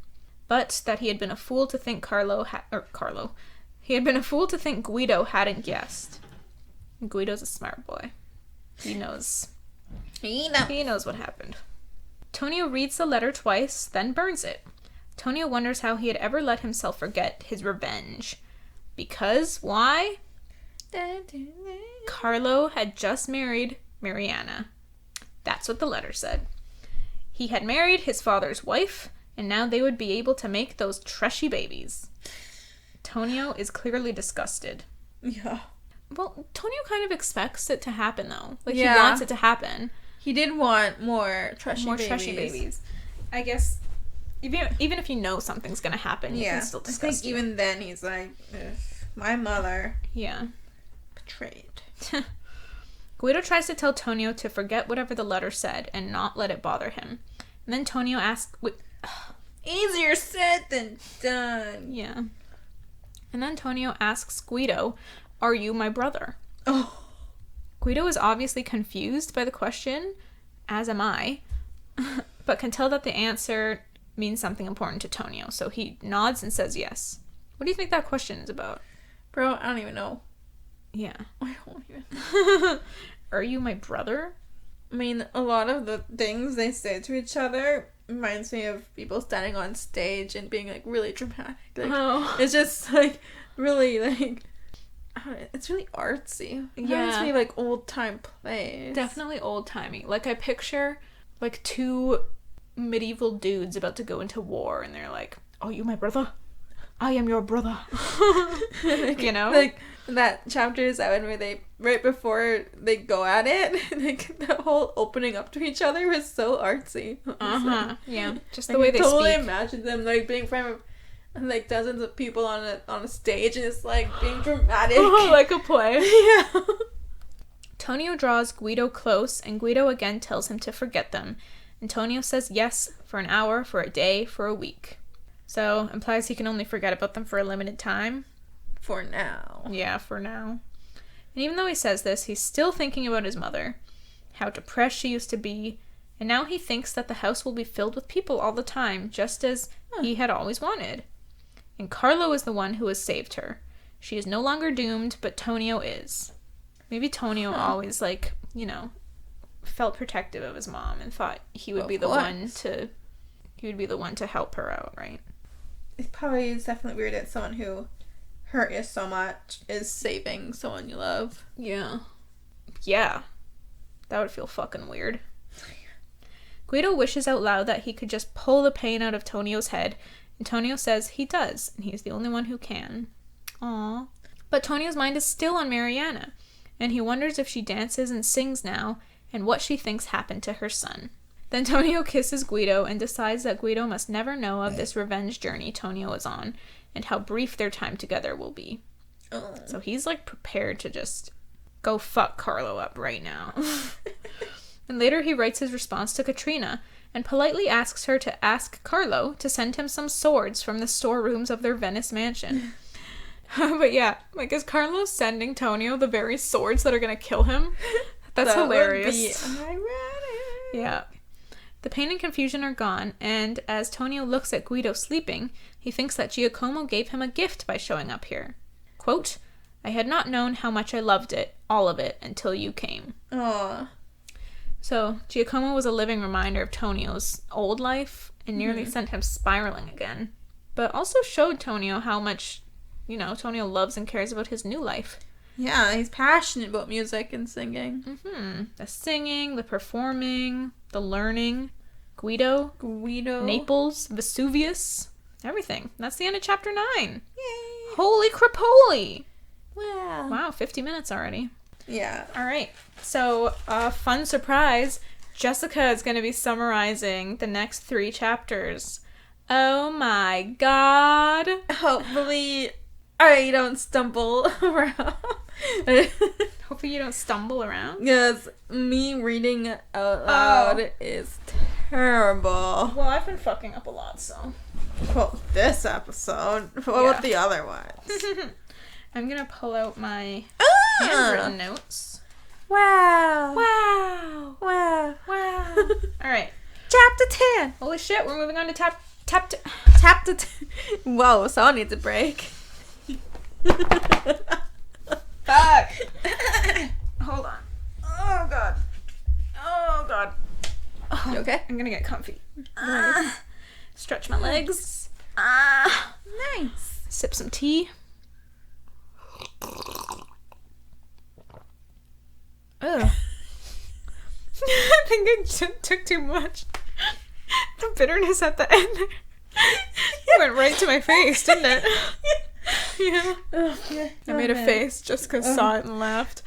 But that he had been a fool to think He had been a fool to think Guido hadn't guessed. Guido's a smart boy. He knows. He knows what happened. Tonio reads the letter twice, then burns it. Tonio wonders how he had ever let himself forget his revenge. Because, why? Carlo had just married Mariana. That's what the letter said. He had married his father's wife, and now they would be able to make those trashy babies. Tonio is clearly disgusted. Yeah. Well, Tonio kind of expects it to happen, though. He wants it to happen. He did want more trashy babies. I guess, even if you know something's gonna happen, you can still disgust I think even then he's like, my mother. Yeah. Betrayed. Guido tries to tell Tonio to forget whatever the letter said and not let it bother him. And then Tonio asks... Easier said than done. Yeah. And then Tonio asks Guido, "Are you my brother?" Oh. Guido is obviously confused by the question, as am I, but can tell that the answer means something important to Tonio, so he nods and says yes. What do you think that question is about? Bro, I don't even know. Yeah. I don't even. Are you my brother? I mean, a lot of the things they say to each other reminds me of people standing on stage and being, really dramatic. It's just, really, It's really artsy. It Yeah. reminds me of, like, old-time plays. Definitely old-timey. Like, I picture, like, two medieval dudes about to go into war, and they're like, "Are you my brother? I am your brother." You know? Like, that chapter 7 where they, right before they go at it, like, the whole opening up to each other was so artsy. Yeah. Just Like, the way they totally speak. imagine them, like, being in front of, like, dozens of people on a stage, and it's, like, being dramatic. Like a play. Yeah. Tonio draws Guido close, and Guido again tells him to forget them. Antonio says yes for an hour, for a day, for a week. So, implies he can only forget about them for a limited time. For now. Yeah, for now. And even though he says this, he's still thinking about his mother. How depressed she used to be. And now he thinks that the house will be filled with people all the time, just as he had always wanted. And Carlo is the one who has saved her. She is no longer doomed, but Tonio is. Maybe Tonio always, like, you know, felt protective of his mom and thought he would be the one to help her out, right? It probably is definitely weird that someone who hurt you so much is saving someone you love. Yeah. Yeah. That would feel fucking weird. Guido wishes out loud that he could just pull the pain out of Tonio's head, and Tonio says he does, and he's the only one who can. Aww. But Tonio's mind is still on Mariana, and he wonders if she dances and sings now, and what she thinks happened to her son. Then Tonio kisses Guido and decides that Guido must never know of this revenge journey Tonio is on, and how brief their time together will be. Oh. So he's, like, prepared to just go fuck Carlo up right now. And later he writes his response to Katrina, and politely asks her to ask Carlo to send him some swords from the storerooms of their Venice mansion. But yeah, like, is Carlo sending Tonio the very swords that are gonna kill him? That's hilarious. Would be ironic. Yeah. The pain and confusion are gone, and as Tonio looks at Guido sleeping, he thinks that Giacomo gave him a gift by showing up here. Quote, "I had not known how much I loved it, all of it, until you came." Aw. So, Giacomo was a living reminder of Tonio's old life, and nearly sent him spiraling again. But also showed Tonio how much, you know, Tonio loves and cares about his new life. Yeah, he's passionate about music and singing. The singing, the performing, the learning. Guido. Naples. Vesuvius. Everything. That's the end of chapter 9. Yay. Holy crapoly! Wow. Wow, 50 minutes already. Yeah. Alright, so, fun surprise. Jessica is going to be summarizing the next 3 chapters. Oh my god. Hopefully I don't stumble around. Hopefully you don't stumble around. Because me reading out loud is terrible. Well, I've been fucking up a lot, so. Well, this episode. What about the other ones? I'm gonna pull out my handwritten notes. Wow. Wow. Wow. Wow. Alright. Chapter 10. Holy shit, we're moving on to chapter 10. Whoa, someone needs a break. Fuck. Hold on. Oh god. Oh god. You okay? I'm gonna get comfy. Stretch my legs. Nice. Sip some tea. Ugh. I think I took too much. The bitterness at the end went right to my face, didn't it? Yeah. I made a face just because saw it and laughed.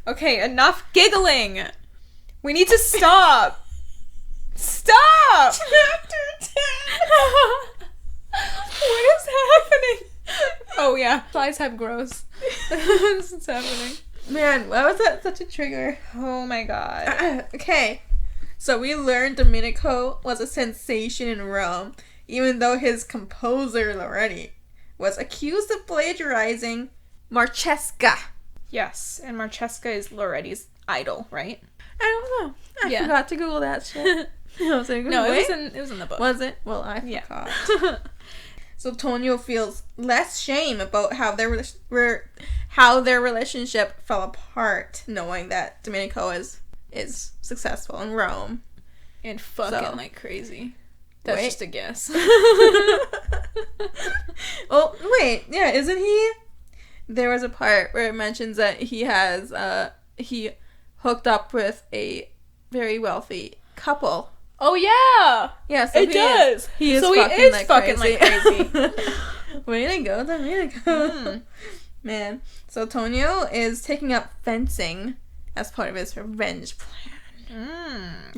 Okay, enough giggling. We need to stop. Stop! Chapter 10! What is happening? Oh yeah, flies have grows. This is happening. Man, why was that such a trigger? Oh my god. Okay, so we learned Domenico was a sensation in Rome, even though his composer, Loretti, was accused of plagiarizing Marchesca. Yes, and Marchesca is Loretti's idol, right? I don't know. I forgot to Google that shit. I was like, no, wait. it was in the book. Was it? Well, I forgot. So Tonio feels less shame about how their relationship fell apart, knowing that Domenico is successful in Rome. And fucking like crazy. That's just a guess. Oh, wait. Yeah, isn't he? There was a part where it mentions that he has, he hooked up with a very wealthy couple. Oh, yeah. Yeah, so it does. He is fucking like crazy. Way to go, Dominica. Man. So Tonio is taking up fencing as part of his revenge plan.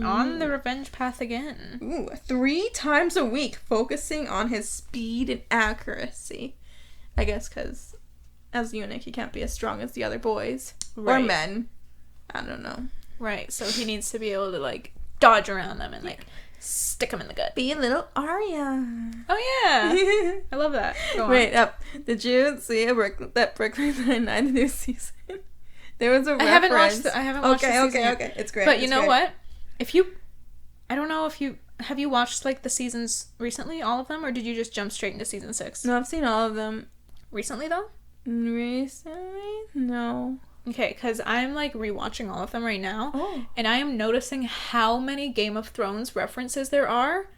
On the revenge path again. Ooh, 3 times a week, focusing on his speed and accuracy. I guess because as a eunuch, he can't be as strong as the other boys. Right. Or men. I don't know. Right, so he needs to be able to, like, dodge around them and, like, stick them in the gut. Be a little Arya. Oh, yeah. I love that. Wait, did you see that Brooklyn Nine-Nine the new season? There was a reference. I haven't watched the season yet. Okay. It's great. But you know what? I don't know if you... Have you watched, like, the seasons recently, all of them? Or did you just jump straight into season 6? No, I've seen all of them. Recently, though? Recently? No. Okay, because I'm, like, rewatching all of them right now. Oh. And I am noticing how many Game of Thrones references there are.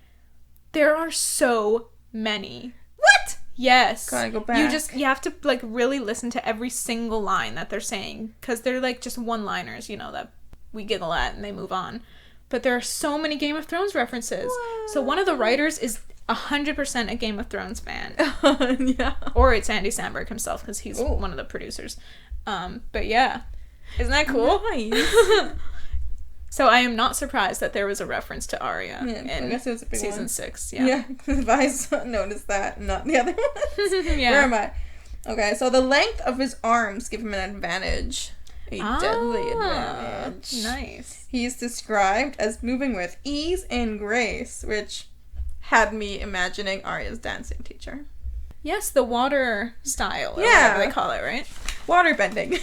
There are so many. What? Yes. Gotta go back. You have to, like, really listen to every single line that they're saying. Because they're, like, just one-liners, you know, that we giggle at and they move on. But there are so many Game of Thrones references. What? So one of the writers is 100% a Game of Thrones fan. Yeah. Or it's Andy Samberg himself, because he's one of the producers. But yeah. Isn't that cool? Nice. So I am not surprised that there was a reference to Arya in I guess it was a big season one. 6. Yeah. Yeah, because I noticed that, not the other ones. Yeah. Where am I? Okay, so the length of his arms give him an advantage. A deadly advantage. Nice. He's described as moving with ease and grace, which had me imagining Arya's dancing teacher. Yes, the water style, or whatever they call it, right? Water bending.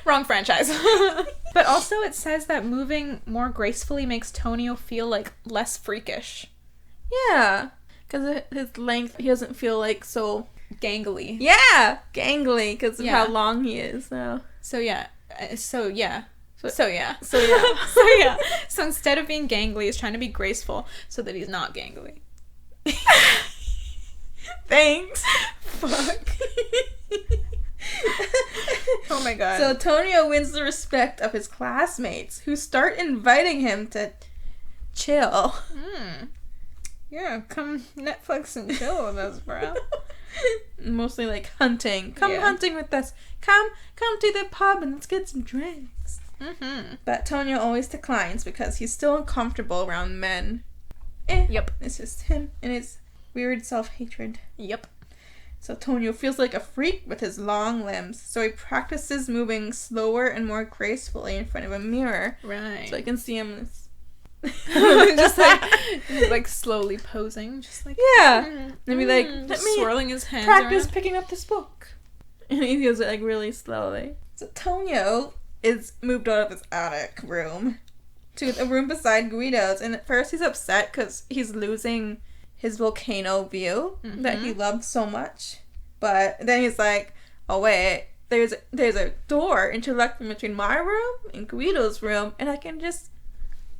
Wrong franchise. But also it says that moving more gracefully makes Tonio feel, like, less freakish. Yeah. Because his length, he doesn't feel, like, so... Gangly. Yeah! Gangly, because of how long he is now. So yeah. So instead of being gangly, he's trying to be graceful so that he's not gangly. Thanks. Fuck. Oh my god. So Tonio wins the respect of his classmates, who start inviting him to chill. Yeah, come Netflix and chill with us, bro. Mostly like hunting. Come hunting with us. Come to the pub and let's get some drinks. But Tonio always declines because he's still uncomfortable around men. Yep. It's just him and his weird self-hatred. Yep. So Tonio feels like a freak with his long limbs, so he practices moving slower and more gracefully in front of a mirror. Right. So I can see him just like slowly posing, just like and be like, let me swirling his hands practice around. picking up this book. And he does it like really slowly. So Tonio is moved out of his attic room to the room beside Guido's, and at first he's upset because he's losing his volcano view that he loved so much. But then he's like, oh wait, there's a door interlocking between my room and Guido's room, and I can just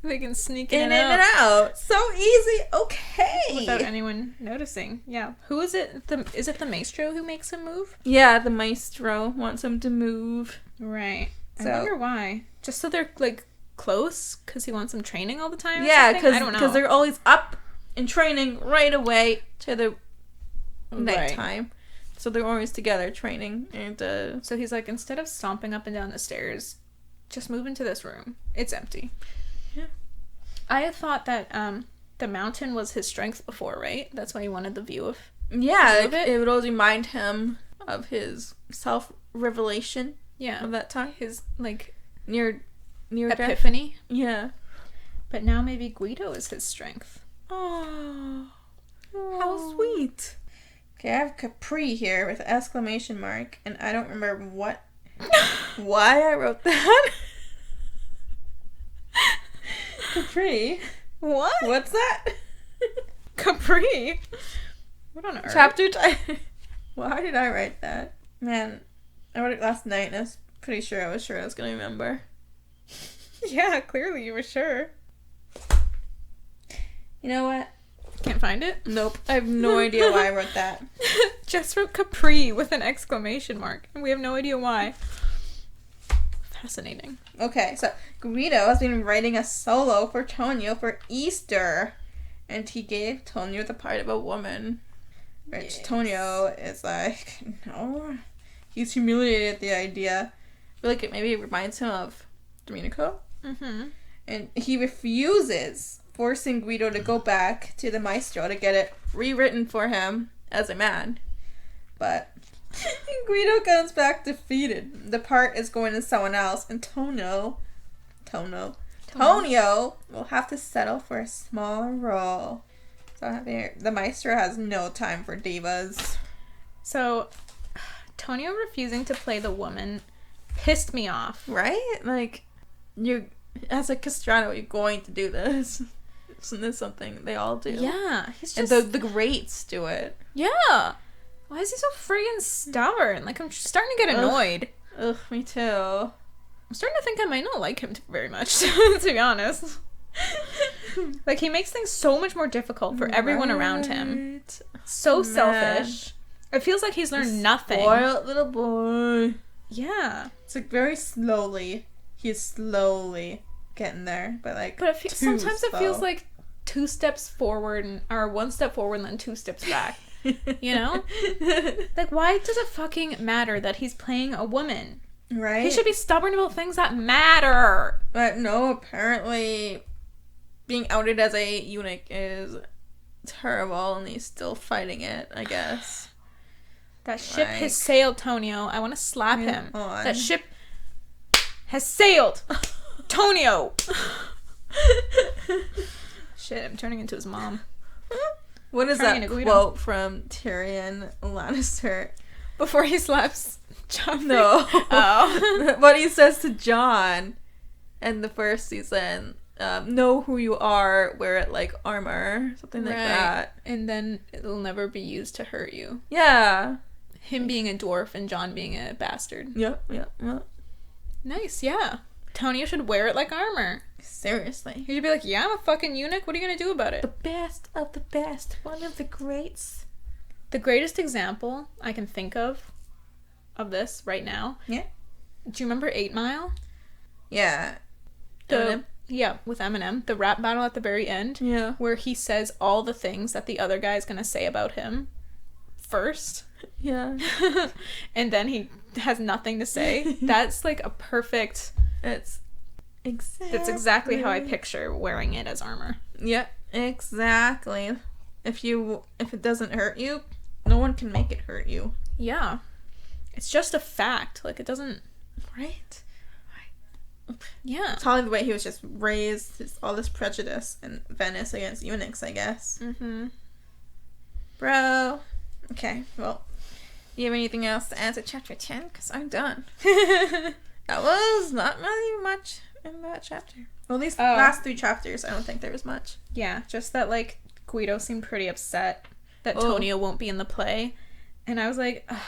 they can sneak in and out. So easy. Okay. Without anyone noticing. Yeah. Who is it? Is it the maestro who makes him move? Yeah, the maestro wants him to move. Right. So, I wonder why. Just so they're like close? Because he wants them training all the time? Yeah, because they're always up and training right away to the nighttime. Right. So they're always together training. And so he's like, instead of stomping up and down the stairs, just move into this room. It's empty. Yeah. I had thought that the mountain was his strength before, right? That's why he wanted the view of it would always remind him of his self-revelation of that time. His, like, near epiphany. Death. Yeah. But now maybe Guido is his strength. Oh, how sweet. Okay, I have Capri here with an exclamation mark, and I don't remember why I wrote that. Capri? What? What's that? Capri? What on earth? Chapter title. Why did I write that? Man, I wrote it last night, and I was pretty sure I was going to remember. Yeah, clearly you were sure. You know what? Can't find it? Nope. I have no idea why I wrote that. Jess wrote Capri with an exclamation mark, and we have no idea why. Fascinating. Okay, so Guido has been writing a solo for Tonio for Easter, and he gave Tonio the part of a woman. Which Tonio is like, no. He's humiliated at the idea. I feel like it maybe reminds him of Domenico. Mm-hmm. And he refuses, forcing Guido to go back to the maestro to get it rewritten for him as a man. But Guido comes back defeated. The part is going to someone else, and Tonio will have to settle for a smaller role. So the maestro has no time for divas. So, Tonio refusing to play the woman pissed me off. Right? Like, as a castrato, you're going to do this. Isn't this something they all do? Yeah. He's just... And the greats do it. Yeah. Why is he so friggin' stubborn? Like, I'm starting to get annoyed. Ugh, me too. I'm starting to think I might not like him very much, to be honest. Like, he makes things so much more difficult for everyone around him. So selfish. It feels like he's learned nothing. Spoiled little boy. Yeah. It's like very slowly. He's slowly getting there, but like. But sometimes it feels like 2 steps forward or 1 step forward and then 2 steps back. You know? Like, why does it fucking matter that he's playing a woman? Right? He should be stubborn about things that matter. But no, apparently being outed as a eunuch is terrible, and he's still fighting it, I guess. That ship has sailed, Tonio. I want to slap him. That ship has sailed. Tonio. Shit, I'm turning into his mom. What is that quote from Tyrion Lannister? Before he slaps Jon? No. Oh. What he says to Jon in the first season. Know who you are, wear it like armor. Something like that. And then it'll never be used to hurt you. Yeah. Him being a dwarf and Jon being a bastard. Yep. Nice, yeah. Tonio should wear it like armor. Seriously. He should be like, yeah, I'm a fucking eunuch. What are you going to do about it? The best of the best. One of the greats. The greatest example I can think of this right now. Yeah. Do you remember 8 Mile? Yeah. Yeah, with Eminem. The rap battle at the very end. Yeah. Where he says all the things that the other guy's going to say about him first. Yeah. And then he has nothing to say. That's like a perfect... That's exactly how I picture wearing it as armor. Yeah, exactly. If it doesn't hurt you, no one can make it hurt you. Yeah. It's just a fact. Like, it doesn't... Right. Yeah. It's probably the way he was just raised, all this prejudice in Venice against eunuchs, I guess. Mm-hmm. Bro. Okay, well, you have anything else to add to chapter 10? Because I'm done. That was not really much in that chapter. Well, these last 3 chapters, I don't think there was much. Yeah, just that, like, Guido seemed pretty upset that Tonio won't be in the play. And I was like, ugh.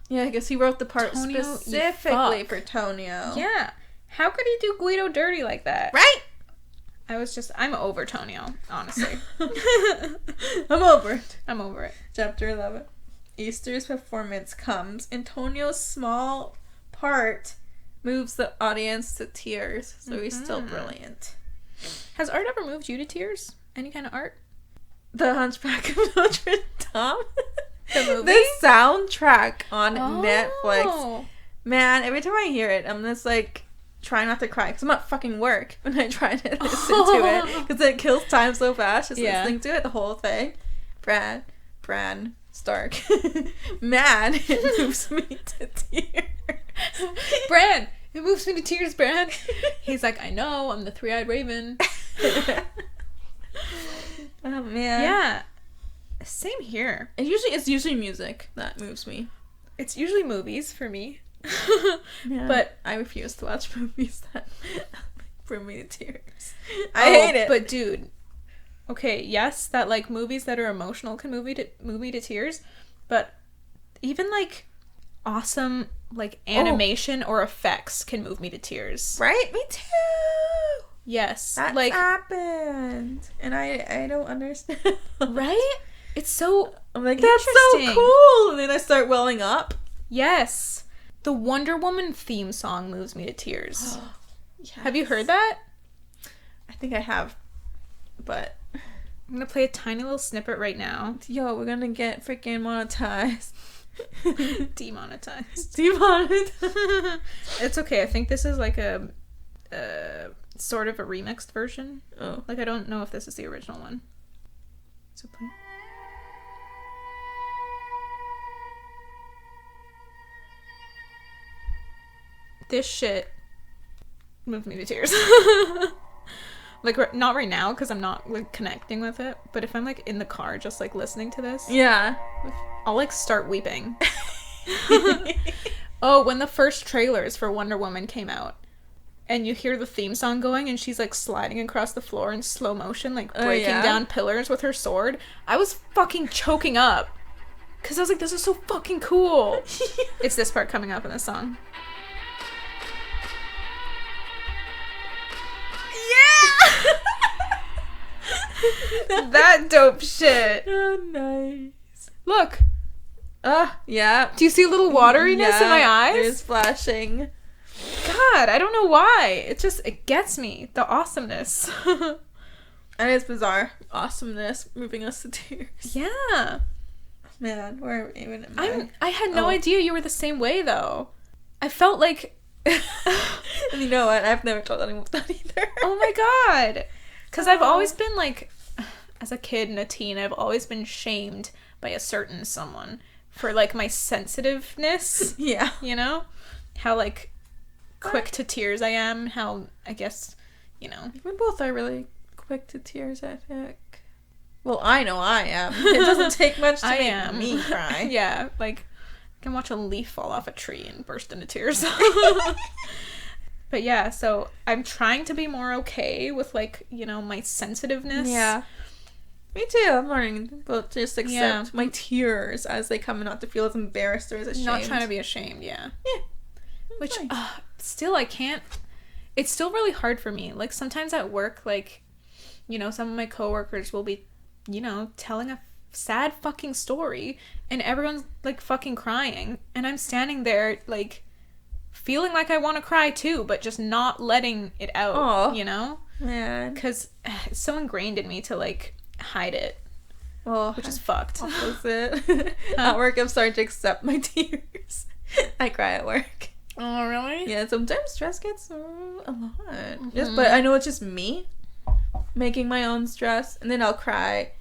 Yeah, I guess he wrote the part Tonio, specifically for Tonio. Yeah. How could he do Guido dirty like that? Right? I'm over Tonio, honestly. I'm over it. I'm over it. Chapter 11. Easter's performance comes, and Tonio's small part moves the audience to tears, so he's still brilliant. Has art ever moved you to tears? Any kind of art? The Hunchback of Notre Dame. The movie? The soundtrack on Netflix. Man, every time I hear it, I'm just like trying not to cry because I'm at fucking work when I try to listen to it because it kills time so fast just listening to it, the whole thing. Bran Stark. Man, it moves me to tears. Bran, it moves me to tears, Bran. He's like, I know, I'm the 3-eyed raven. Oh man. Yeah. Same here. It's usually music that moves me. It's usually movies for me. Yeah. But I refuse to watch movies that bring me to tears. I hate it. But dude, okay, yes, that like movies that are emotional can move me to tears, but even like awesome like animation or effects can move me to tears. Right? Me too. Yes. That like happened. And I don't understand. Right? It's so I'm like, that's so cool. And then I start welling up. Yes. The Wonder Woman theme song moves me to tears. Yes. Have you heard that? I think I have. But I'm gonna play a tiny little snippet right now. yo, we're gonna get freaking monetized. Demonetized. It's okay. I think this is like a sort of a remixed version. Oh. Like, I don't know if this is the original one. So play. This shit moved me to tears. Like, not right now, because I'm not, like, connecting with it. But if I'm, like, in the car just, like, listening to this. Yeah. I'll, like, start weeping. Oh, when the first trailers for Wonder Woman came out. And you hear the theme song going, and she's, like, sliding across the floor in slow motion, like, breaking down pillars with her sword. I was fucking choking up. Because I was like, this is so fucking cool. It's this part coming up in the song. That dope shit. Oh, nice. Look. Yeah. Do you see a little wateriness in my eyes? There's flashing. God, I don't know why. It gets me. The awesomeness. And it's bizarre. Awesomeness moving us to tears. Yeah. Man, where even am I had no idea you were the same way, though. I felt like... And you know what? I've never told anyone that either. Oh my god. Because I've always been, like... As a kid and a teen, I've always been shamed by a certain someone for, like, my sensitiveness. Yeah. You know? How, like, quick to tears I am. How, I guess, you know. We both are really quick to tears, I think. Well, I know I am. It doesn't take much to make me cry. Yeah, like, I can watch a leaf fall off a tree and burst into tears. But yeah, so I'm trying to be more okay with, like, you know, my sensitiveness. Yeah. Me too. I'm learning to just accept my tears as they come and not to feel as embarrassed or as ashamed. Not trying to be ashamed, yeah. Yeah. Which, nice. Still, I can't... It's still really hard for me. Like, sometimes at work, like, you know, some of my coworkers will be, you know, telling a sad fucking story, and everyone's, like, fucking crying. And I'm standing there, like, feeling like I want to cry, too, but just not letting it out, you know? Man. Because it's so ingrained in me to, like... hide it, which is fucked. Opposite. At work, I'm starting to accept my tears. I cry at work. Oh, really? Yeah, sometimes stress gets a lot. But I know it's just me making my own stress, and then I'll cry,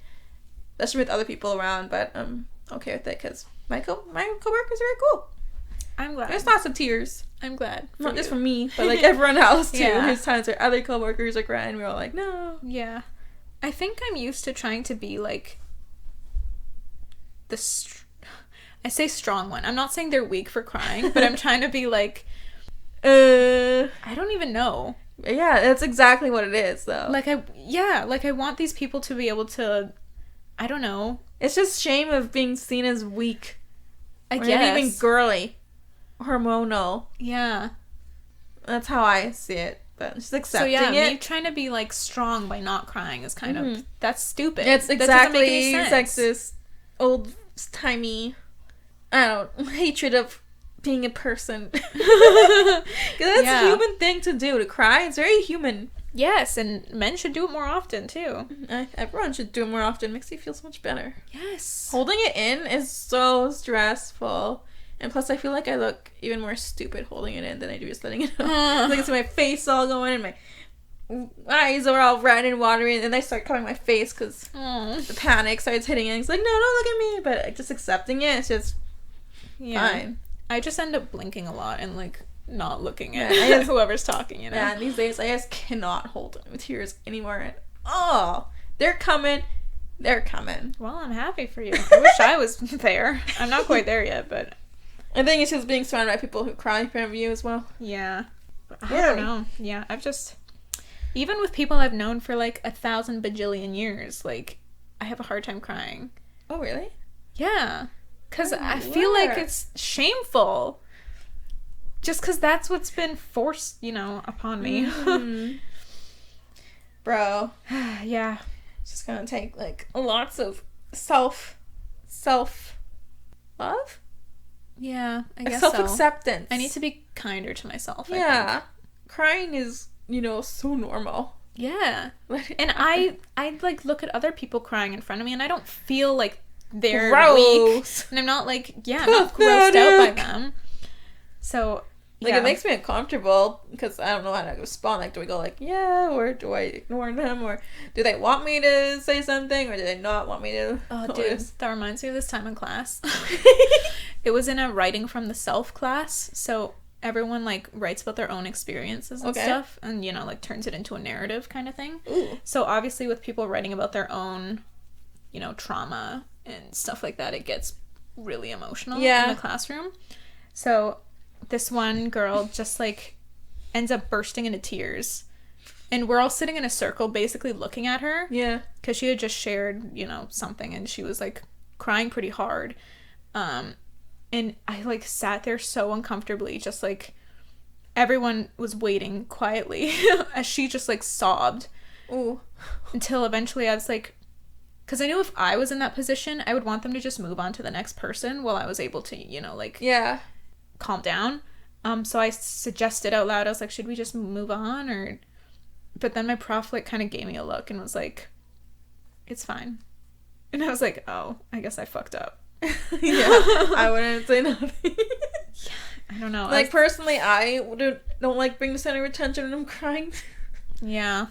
especially with other people around. But I'm okay with it because my coworkers are very cool. I'm glad. There's lots of tears. I'm glad. Not just for me, but like everyone else too. Yeah. There's times where other coworkers are crying. We're all like, no. Yeah. I think I'm used to trying to be, like, I say strong one. I'm not saying they're weak for crying, but I'm trying to be, like, I don't even know. Yeah, that's exactly what it is, though. Like, I want these people to be able to, I don't know. It's just shame of being seen as weak. I guess. Even girly. Hormonal. Yeah. That's how I see it. But just accepting it. So yeah, me trying to be, like, strong by not crying is kind of... That's stupid. It's exactly that doesn't make any sense. sexist, old-timey, hatred of being a person. Because that's a human thing to do, to cry. It's very human. Yes, and men should do it more often, too. Everyone should do it more often. It makes you feel so much better. Yes. Holding it in is so stressful. And plus, I feel like I look even more stupid holding it in than I do just letting it out. Like, I see my face all going, and my eyes are all red and watery, and then I start covering my face because the panic starts hitting, and it's like, no, don't look at me. But just accepting it, it's just fine. I just end up blinking a lot and, like, not looking at whoever's talking, you know? Yeah, and these days, I just cannot hold tears anymore. And, they're coming. They're coming. Well, I'm happy for you. I wish I was there. I'm not quite there yet, but... I think it's just being surrounded by people who cry in front of you as well. Yeah. I don't know. Yeah, I've just... Even with people I've known for, like, 1,000 bajillion years, like, I have a hard time crying. Oh, really? Yeah. Because I feel like it's shameful. Just because that's what's been forced, you know, upon me. Bro. Yeah. It's just gonna take, like, lots of self-love? Yeah, I guess self-acceptance. So. I need to be kinder to myself, Yeah. I think. Crying is, so normal. Yeah. And I like, look at other people crying in front of me, and I don't feel like they're weak. And I'm not, like, not grossed out by them. So, like, it makes me uncomfortable, because I don't know how to respond. Like, do we go, like, yeah, or do I ignore them, or do they want me to say something, or do they not want me to? Oh, dude, that reminds me of this time in class. It was in a writing from the self class, so everyone, like, writes about their own experiences and stuff, and, like, turns it into a narrative kind of thing. Ooh. So, obviously, with people writing about their own, trauma and stuff like that, it gets really emotional in the classroom. So, this one girl just, like, ends up bursting into tears. And we're all sitting in a circle basically looking at her. Yeah. Because she had just shared, something, and she was, like, crying pretty hard. And I, like, sat there so uncomfortably, just, like, everyone was waiting quietly as she just, like, sobbed. Ooh. Until eventually I was, like, because I knew if I was in that position, I would want them to just move on to the next person while I was able to, like... Yeah. calm down. So I suggested out loud, I was like, should we just move on, or... But then my prof, like, kind of gave me a look and was like, it's fine. And I was like, oh, I guess I fucked up. Yeah, I wouldn't say nothing. Yeah, I don't know. Like, personally, I don't like being the center of attention when I'm crying. Yeah.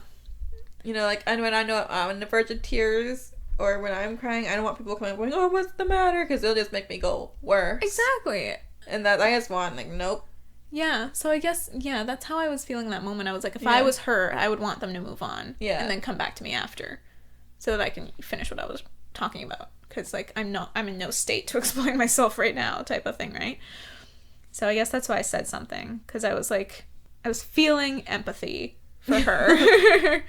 Like, and when I know I'm on the verge of tears, or when I'm crying, I don't want people coming up going, oh, what's the matter? Because it'll just make me go worse. Exactly. And that, I just want, like, nope. Yeah, so I guess, that's how I was feeling that moment. I was like, if I was her, I would want them to move on. Yeah. And then come back to me after. So that I can finish what I was talking about. Because, like, I'm in no state to explain myself right now, type of thing, right? So I guess that's why I said something. Because I was, like, I was feeling empathy for her.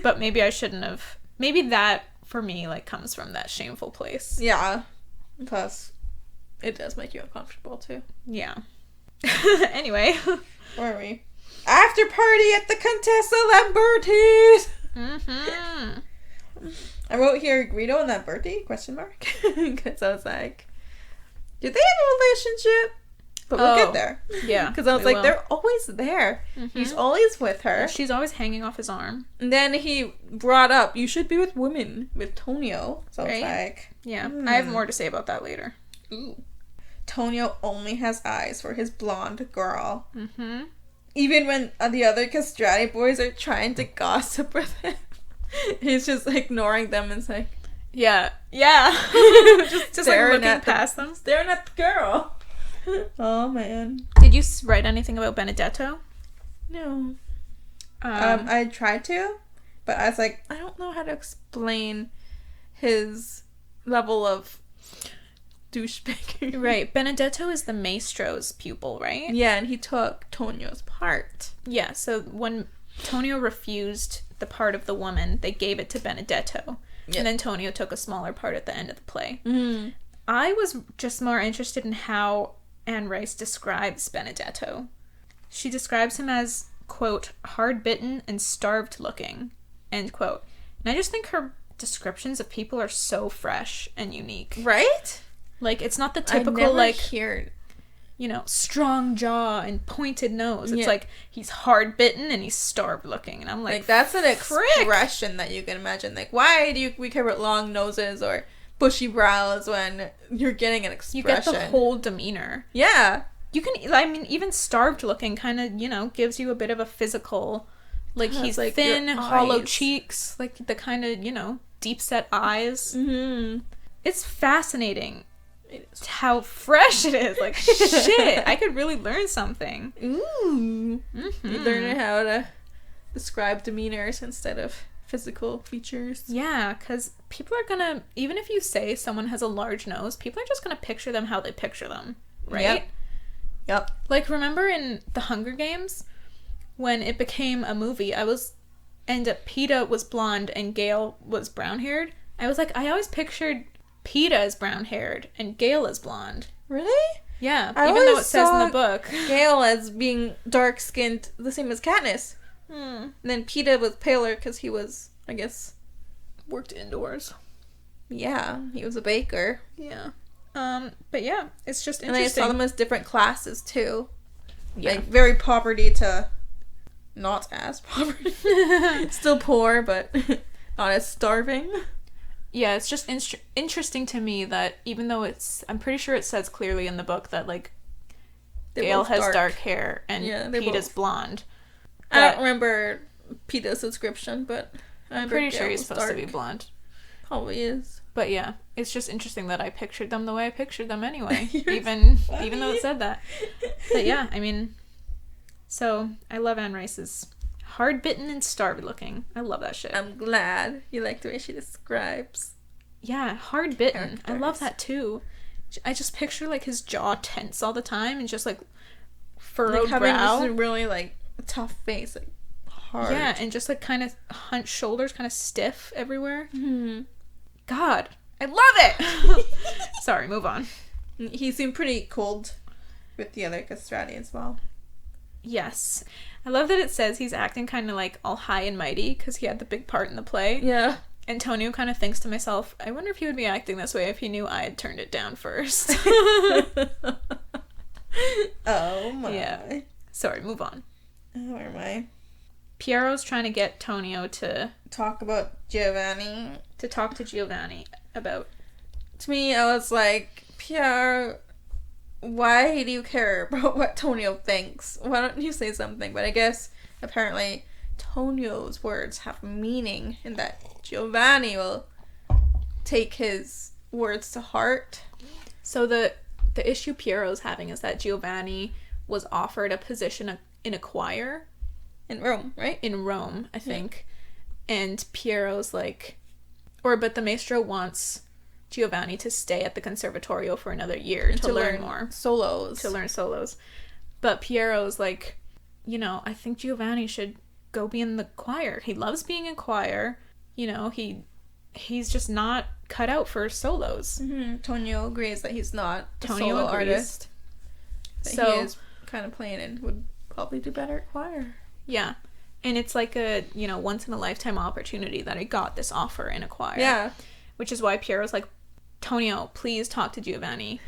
But maybe I shouldn't have. Maybe that, for me, like, comes from that shameful place. Yeah. Plus, it does make you uncomfortable, too. Yeah. Anyway. Where are we? After party at the Contessa Lamberti's! Mm-hmm. I wrote here, Guido and Lamberti, ? Because I was like, did they have a relationship? But we'll get there. Yeah. Because I was like, they're always there. Mm-hmm. He's always with her. Yeah, she's always hanging off his arm. And then he brought up, you should be with women, with Tonio. So I was like... Yeah. I have more to say about that later. Ooh. Tonio only has eyes for his blonde girl. Mm-hmm. Even when the other castrati boys are trying to gossip with him, he's just ignoring them and like... Yeah. just like looking past them. Staring at the girl. Oh, man. Did you write anything about Benedetto? No. I tried to, but I was like, I don't know how to explain his level of douchebag. Right. Benedetto is the maestro's pupil, right? Yeah, and he took Tonio's part. Yeah, so when Tonio refused the part of the woman, they gave it to Benedetto. Yep. And then Tonio took a smaller part at the end of the play. Mm-hmm. I was just more interested in how Anne Rice describes Benedetto. She describes him as, quote, hard-bitten and starved-looking, end quote. And I just think her descriptions of people are so fresh and unique. Right? Like, it's not the typical, like, heard. Strong jaw and pointed nose. It's like, he's hard-bitten and he's starved-looking. And I'm like, that's an expression that you can imagine. Like, why do we care about long noses or bushy brows when you're getting an expression? You get the whole demeanor. Yeah. You can, even starved-looking kind of, gives you a bit of a physical, like, he's like thin, hollow cheeks, like, the kind of, deep-set eyes. Mm-hmm. It's fascinating. How fresh it is. Like, shit, I could really learn something. Ooh. Mm-hmm. You learn how to describe demeanors instead of physical features. Yeah, because people are gonna, even if you say someone has a large nose, people are just gonna picture them how they picture them, right? Yep. Like, remember in The Hunger Games, when it became a movie, and Peeta was blonde and Gale was brown-haired? I was like, I always pictured Peeta as brown-haired and Gale as blonde. Really? Yeah, even though it says in the book. Gale as being dark-skinned, the same as Katniss. And then Peta was paler because he was, I guess, worked indoors. Yeah, he was a baker. Yeah. But yeah, it's just interesting. And I saw them as different classes too. Yeah. Like, very poverty to not as poverty. Still poor, but not as starving. Yeah, it's just interesting to me that even though I'm pretty sure it says clearly in the book that, like, Gail has dark hair and Peta's blonde. I don't remember Peta's description, but I'm pretty sure he's supposed to be blonde. Probably is. But yeah, it's just interesting that I pictured them the way I pictured them anyway, even though it said that. But yeah, I mean, so I love Anne Rice's hard-bitten and starved looking. I love that shit. I'm glad you like the way she describes. Yeah, hard-bitten. I love that too. I just picture, like, his jaw tense all the time and just, like, furrowed like brow. Having this really, like, tough face, like, hard. Yeah, and just, like, kind of hunched shoulders, kind of stiff everywhere. Mm-hmm. God, I love it! Sorry, move on. He seemed pretty cold with the other castrati as well. Yes. I love that it says he's acting kind of, like, all high and mighty because he had the big part in the play. Yeah. Antonio kind of thinks to myself, I wonder if he would be acting this way if he knew I had turned it down first. Oh my. Yeah. Sorry, move on. Where am I? Piero's trying to get Tonio to talk about Giovanni. To talk to Giovanni about. To me, I was like, Piero, why do you care about what Tonio thinks? Why don't you say something? But I guess, apparently, Tonio's words have meaning in that Giovanni will take his words to heart. So the issue Piero's having is that Giovanni was offered a position in a choir. In Rome, right? In Rome, I think. Yeah. And Piero's like... But the maestro wants Giovanni to stay at the conservatorio for another year to learn more. Solos. To learn solos. But Piero's like, I think Giovanni should go be in the choir. He loves being in choir. He's just not cut out for solos. Mm-hmm. Tonio agrees that he's not a solo artist. That he is kind of playing and would probably do better at choir. Yeah. And it's like a, once in a lifetime opportunity that I got this offer in a choir. Yeah. Which is why Piero's like, Tonio, please talk to Giovanni.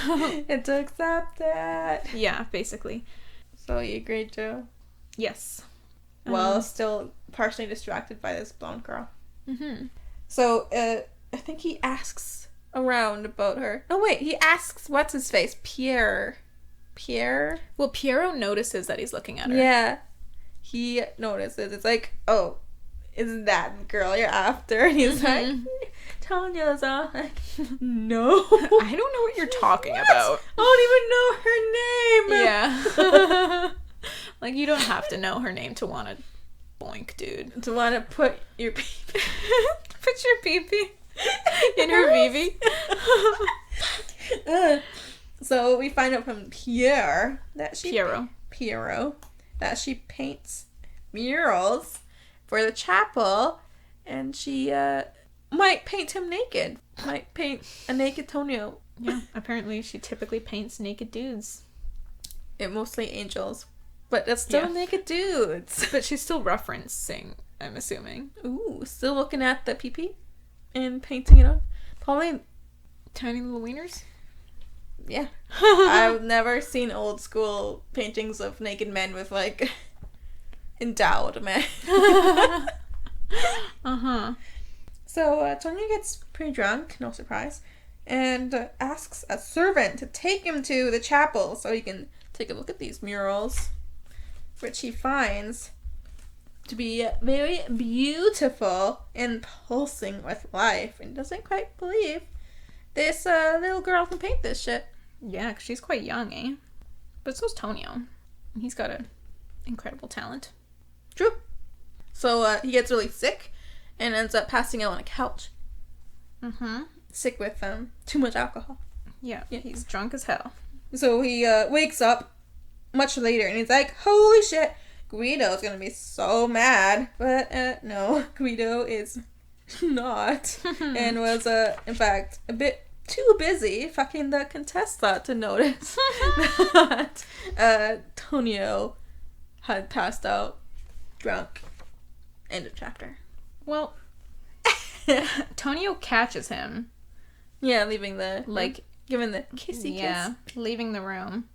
And to accept that. Yeah, basically. So you agreed to? Yes. Well, still partially distracted by this blonde girl. Mm-hmm. So, I think he asks around about her. No, wait, he asks, what's his face? Pierre? Well, Piero notices that he's looking at her. Yeah. He notices. It's like, oh, is that the girl you're after? And he's like, Tonio's all like, no. I don't know what you're talking about. I don't even know her name. Yeah. Like, you don't have to know her name to want to boink, dude. To want to put your pee-pee. Put your pee-pee in her BB. So we find out from Piero that she paints murals for the chapel, and she might paint him naked. Might paint a naked Tonio. Yeah, apparently she typically paints naked dudes. Mostly angels, but that's still naked dudes. But she's still referencing, I'm assuming. Ooh, still looking at the pee-pee and painting it on. Probably tiny little wieners. Yeah. I've never seen old school paintings of naked men with, like, endowed men. Uh-huh. So, Tonio gets pretty drunk, no surprise, and asks a servant to take him to the chapel so he can take a look at these murals, which he finds to be very beautiful and pulsing with life, and doesn't quite believe this little girl can paint this shit. Yeah, 'cause she's quite young, eh? But so's Tonio. He's got an incredible talent. True. So he gets really sick and ends up passing out on a couch. Mm-hmm. Sick with too much alcohol. Yeah, he's drunk as hell. So he wakes up much later and he's like, holy shit, Guido's gonna be so mad. But no, Guido is not. And was in fact a bit too busy fucking the Contessa to notice that Tonio had passed out drunk. End of chapter. Well, Tonio catches him. Yeah, leaving the... giving the kissy kiss. Leaving the room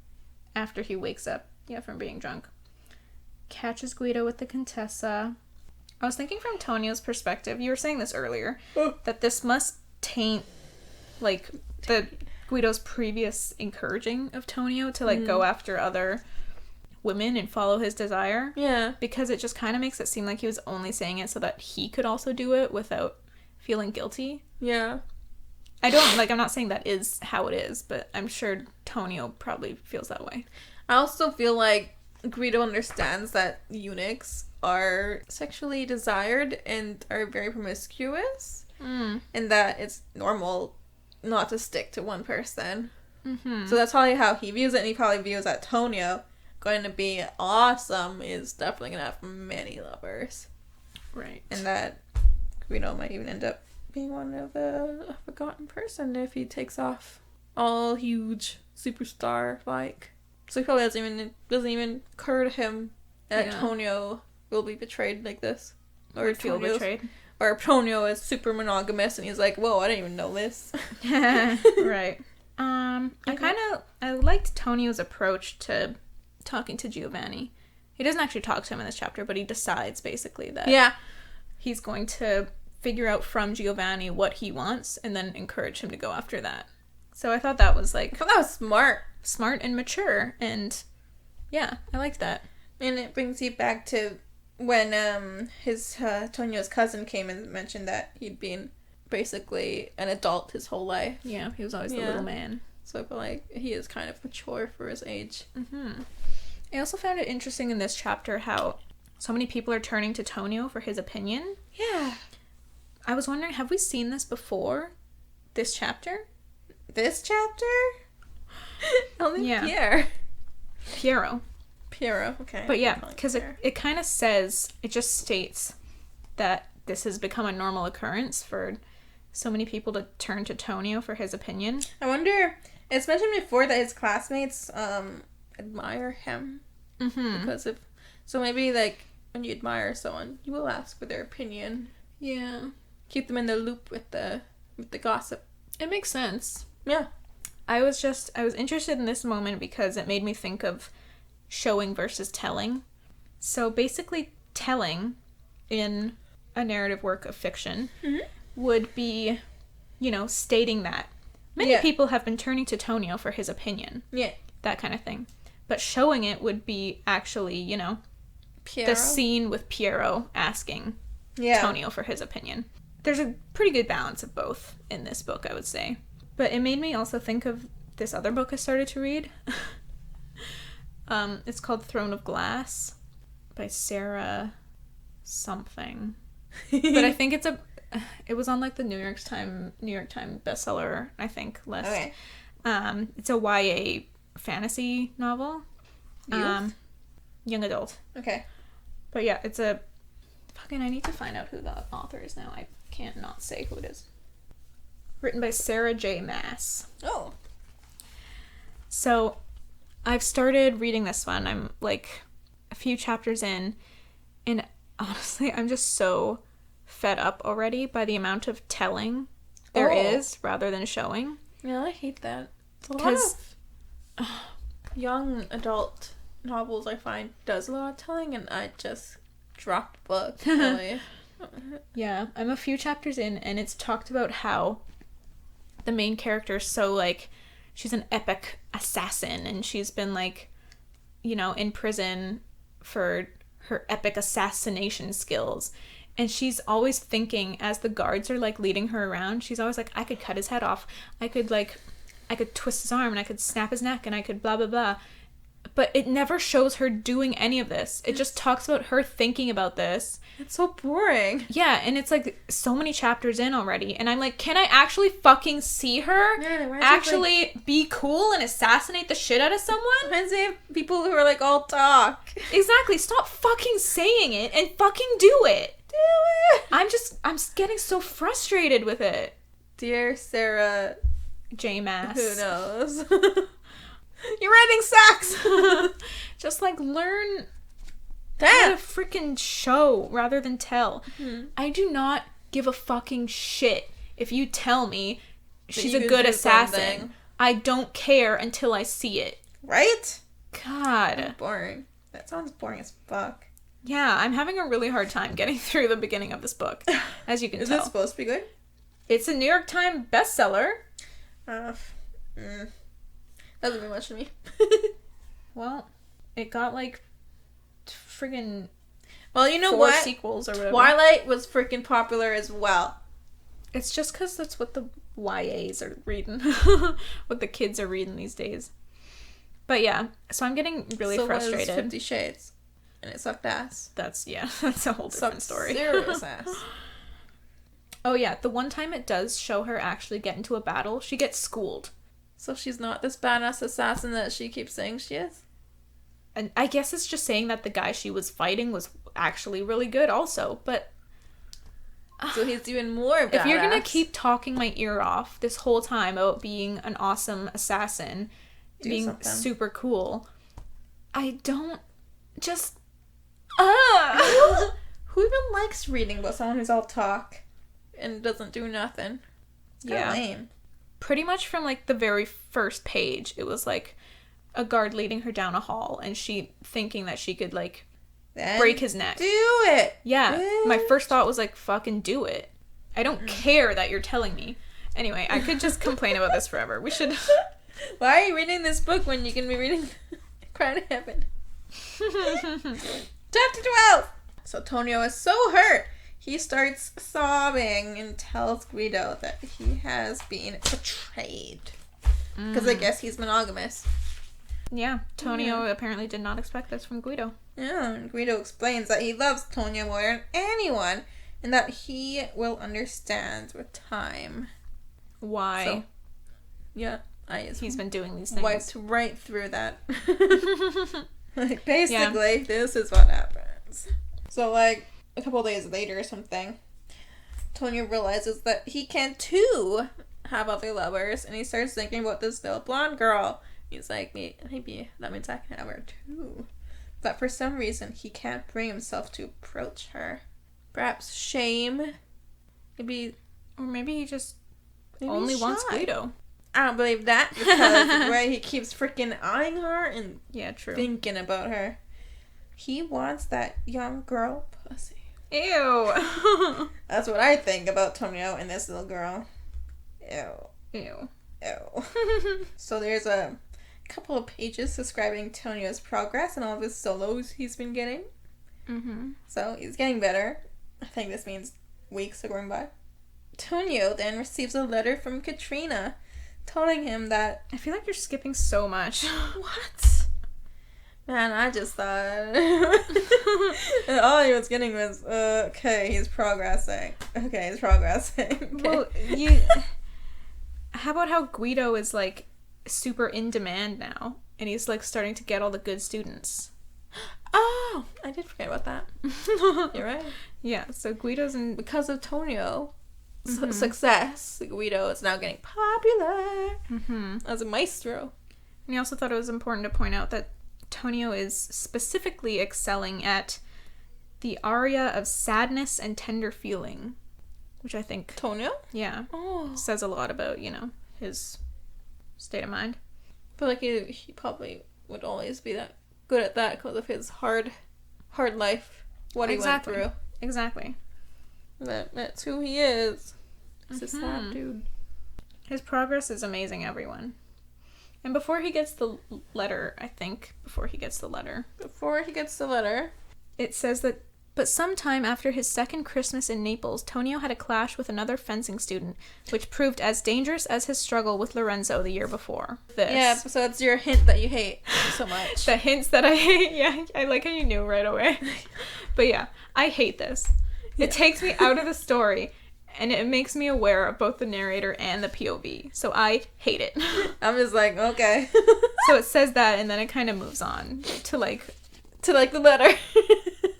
after he wakes up, from being drunk. Catches Guido with the Contessa. I was thinking from Tonio's perspective, you were saying this earlier, that this must taint, the Guido's previous encouraging of Tonio to, go after other women and follow his desire. Yeah. Because it just kind of makes it seem like he was only saying it so that he could also do it without feeling guilty. Yeah. I'm not saying that is how it is, but I'm sure Tonio probably feels that way. I also feel like Guido understands that eunuchs are sexually desired and are very promiscuous, and that it's normal not to stick to one person. Mm-hmm. So that's probably how he views it, and he probably views that Tonio going to be awesome is definitely going to have many lovers. Right. And that Guido might even end up being one of a forgotten person if he takes off all huge superstar like. So he probably doesn't even occur to him that Tonio will be betrayed like this, or feel betrayed, or Tonio is super monogamous and he's like, whoa, I didn't even know this. Right. I liked Tonio's approach to talking to Giovanni. He doesn't actually talk to him in this chapter, but he decides basically that he's going to figure out from Giovanni what he wants and then encourage him to go after that. So I thought that was smart and mature, and I liked that. And it brings you back to when Tonio's cousin came and mentioned that he'd been basically an adult his whole life. Yeah, he was always the little man. So I feel like he is kind of mature for his age. Mm-hmm. I also found it interesting in this chapter how so many people are turning to Tonio for his opinion. Yeah. I was wondering, have we seen this before? This chapter? This chapter? Only Piero, okay. But yeah, because it kind of says, it just states that this has become a normal occurrence for so many people to turn to Tonio for his opinion. I wonder, it's mentioned before that his classmates admire him. Mm-hmm. So maybe when you admire someone, you will ask for their opinion. Yeah. Keep them in the loop with the gossip. It makes sense. Yeah. I was interested in this moment because it made me think of showing versus telling. So basically telling in a narrative work of fiction would be, stating that many people have been turning to Tonio for his opinion. Yeah. That kind of thing. But showing it would be actually, Piero? The scene with Piero asking Tonio for his opinion. There's a pretty good balance of both in this book, I would say. But it made me also think of this other book I started to read. It's called Throne of Glass by Sarah something. But I think it was on the New York Times bestseller, I think, list. Okay. It's a YA fantasy novel. Youth? Young adult. Okay. But yeah, it's I need to find out who the author is now. I can't not say who it is. Written by Sarah J. Maas. Oh. So, I've started reading this one. I'm a few chapters in, and honestly, I'm just so fed up already by the amount of telling there is rather than showing. Yeah, I hate that. It's a lot of young adult novels, I find, does a lot of telling, and I just dropped the book, really. Yeah, I'm a few chapters in, and it's talked about how the main character is so, she's an epic assassin, and she's been, in prison for her epic assassination skills. And she's always thinking, as the guards are, leading her around, she's always I could cut his head off. I could twist his arm, and I could snap his neck, and I could blah, blah, blah. But it never shows her doing any of this. It just talks about her thinking about this. It's so boring. Yeah, and it's so many chapters in already. And I'm can I actually fucking see her actually be cool and assassinate the shit out of someone? Reminds me of people who are all talk. Exactly. Stop fucking saying it and fucking do it. Do it. I'm getting so frustrated with it. Dear Sarah J. Maas. Who knows? You're writing sex! Just learn Let a freaking show rather than tell. Mm-hmm. I do not give a fucking shit if you tell me she's a good assassin. Something. I don't care until I see it. Right? God. That's boring. That sounds boring as fuck. Yeah, I'm having a really hard time getting through the beginning of this book, as you can tell. Is it supposed to be good? It's a New York Times bestseller. Doesn't mean much to me. Well, it got like friggin' well, you know 4 what? sequels or whatever. Twilight was freaking popular as well. It's just because that's what the YAs are reading. What the kids are reading these days. But yeah, so I'm getting really frustrated. 50 Shades. And it sucked ass. That's a whole different story. Serious ass. Oh yeah, the one time it does show her actually get into a battle, she gets schooled. So she's not this badass assassin that she keeps saying she is? And I guess it's just saying that the guy she was fighting was actually really good also, but... So he's even more badass. If you're gonna keep talking my ear off this whole time about being an awesome assassin, being super cool, I don't... Just... Who even likes reading about someone who's all talk and doesn't do nothing? It's kind of lame. Pretty much from like the very first page, it was like a guard leading her down a hall and she thinking that she could like break his neck. Do it! Yeah. Bitch. My first thought was like, fucking do it. I don't care that you're telling me. Anyway, I could just complain about this forever. We should... Why are you reading this book when you can be reading Crown Heaven? Chapter 12! So Tonio is so hurt. He starts sobbing and tells Guido that he has been betrayed. Because I guess he's monogamous. Yeah, Tonio apparently did not expect this from Guido. Yeah, and Guido explains that he loves Tonio more than anyone and that he will understand with time. Why? So, yeah, he's been doing these things. Wiped right through that. Like, basically, this is what happens. So, like, a couple days later or something, Tonio realizes that he can, too, have other lovers, and he starts thinking about this little blonde girl. He's like, maybe that means I can have her, too. But for some reason, he can't bring himself to approach her. Perhaps shame? Or maybe he just only wants Guido. I don't believe that, because the way he keeps freaking eyeing her and thinking about her. He wants that young girl pussy. Ew. That's what I think about Tonio and this little girl. Ew. So there's a couple of pages describing Tonio's progress and all of his solos he's been getting. Mm-hmm. So he's getting better. I think this means weeks are going by. Tonio then receives a letter from Katrina telling him that... I feel like you're skipping so much. What? Man, I just thought... all he was getting was, okay, he's progressing. Well, how about how Guido is, like, super in demand now, and he's, like, starting to get all the good students. Oh, I did forget about that. You're right. Yeah, so Guido's in... Because of Tonio. Success, Guido is now getting popular as a maestro. And he also thought it was important to point out that Tonio is specifically excelling at the aria of sadness and tender feeling, which I think... Tonio? Yeah. Oh. Says a lot about, his state of mind. I feel like he probably would always be that good at that because of his hard life, what he went through. Exactly. That's who he is. He's a sad dude. His progress is amazing, everyone. And before he gets the letter, it says that, but sometime after his second Christmas in Naples, Tonio had a clash with another fencing student, which proved as dangerous as his struggle with Lorenzo the year before. Yeah, so it's your hint that you hate so much. The hints that I hate, yeah, I like how you knew right away. But yeah, I hate this. It takes me out of the story, and it makes me aware of both the narrator and the POV. So I hate it. I'm just like, okay. So it says that, and then it kind of moves on to the letter.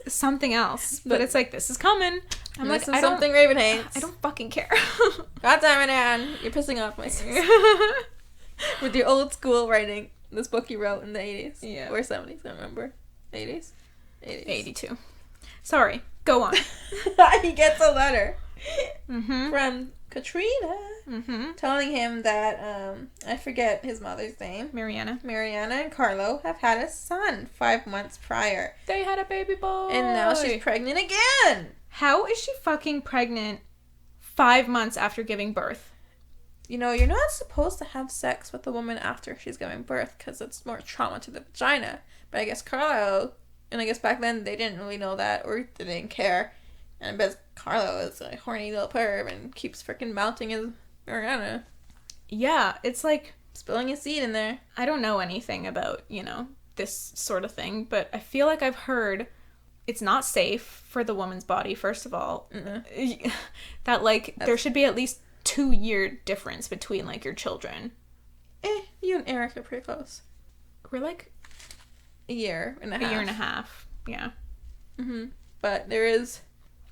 Something else. But it's like, this is coming. I'm like, something Raven hates. I don't fucking care. God damn it, Anne. You're pissing off my sister. With your old school writing. This book you wrote in the 80s. Yeah. Or 70s, I don't remember. 80s? 80s. 82. Sorry, go on. He gets a letter from Katrina telling him that, I forget his mother's name. Mariana and Carlo have had a son 5 months prior. They had a baby boy. And now she's pregnant again. How is she fucking pregnant 5 months after giving birth? You know, you're not supposed to have sex with a woman after she's giving birth because it's more trauma to the vagina. But I guess Carlo, and I guess back then they didn't really know that or they didn't care. And I bet Carlo is a horny little perv and keeps freaking mounting his Mariana. Yeah, it's like... spilling his seed in there. I don't know anything about, this sort of thing, but I feel like I've heard it's not safe for the woman's body, first of all. That, there should be at least 2-year difference between, your children. You and Eric are pretty close. We're, a year and a half. A year and a half, yeah. But there is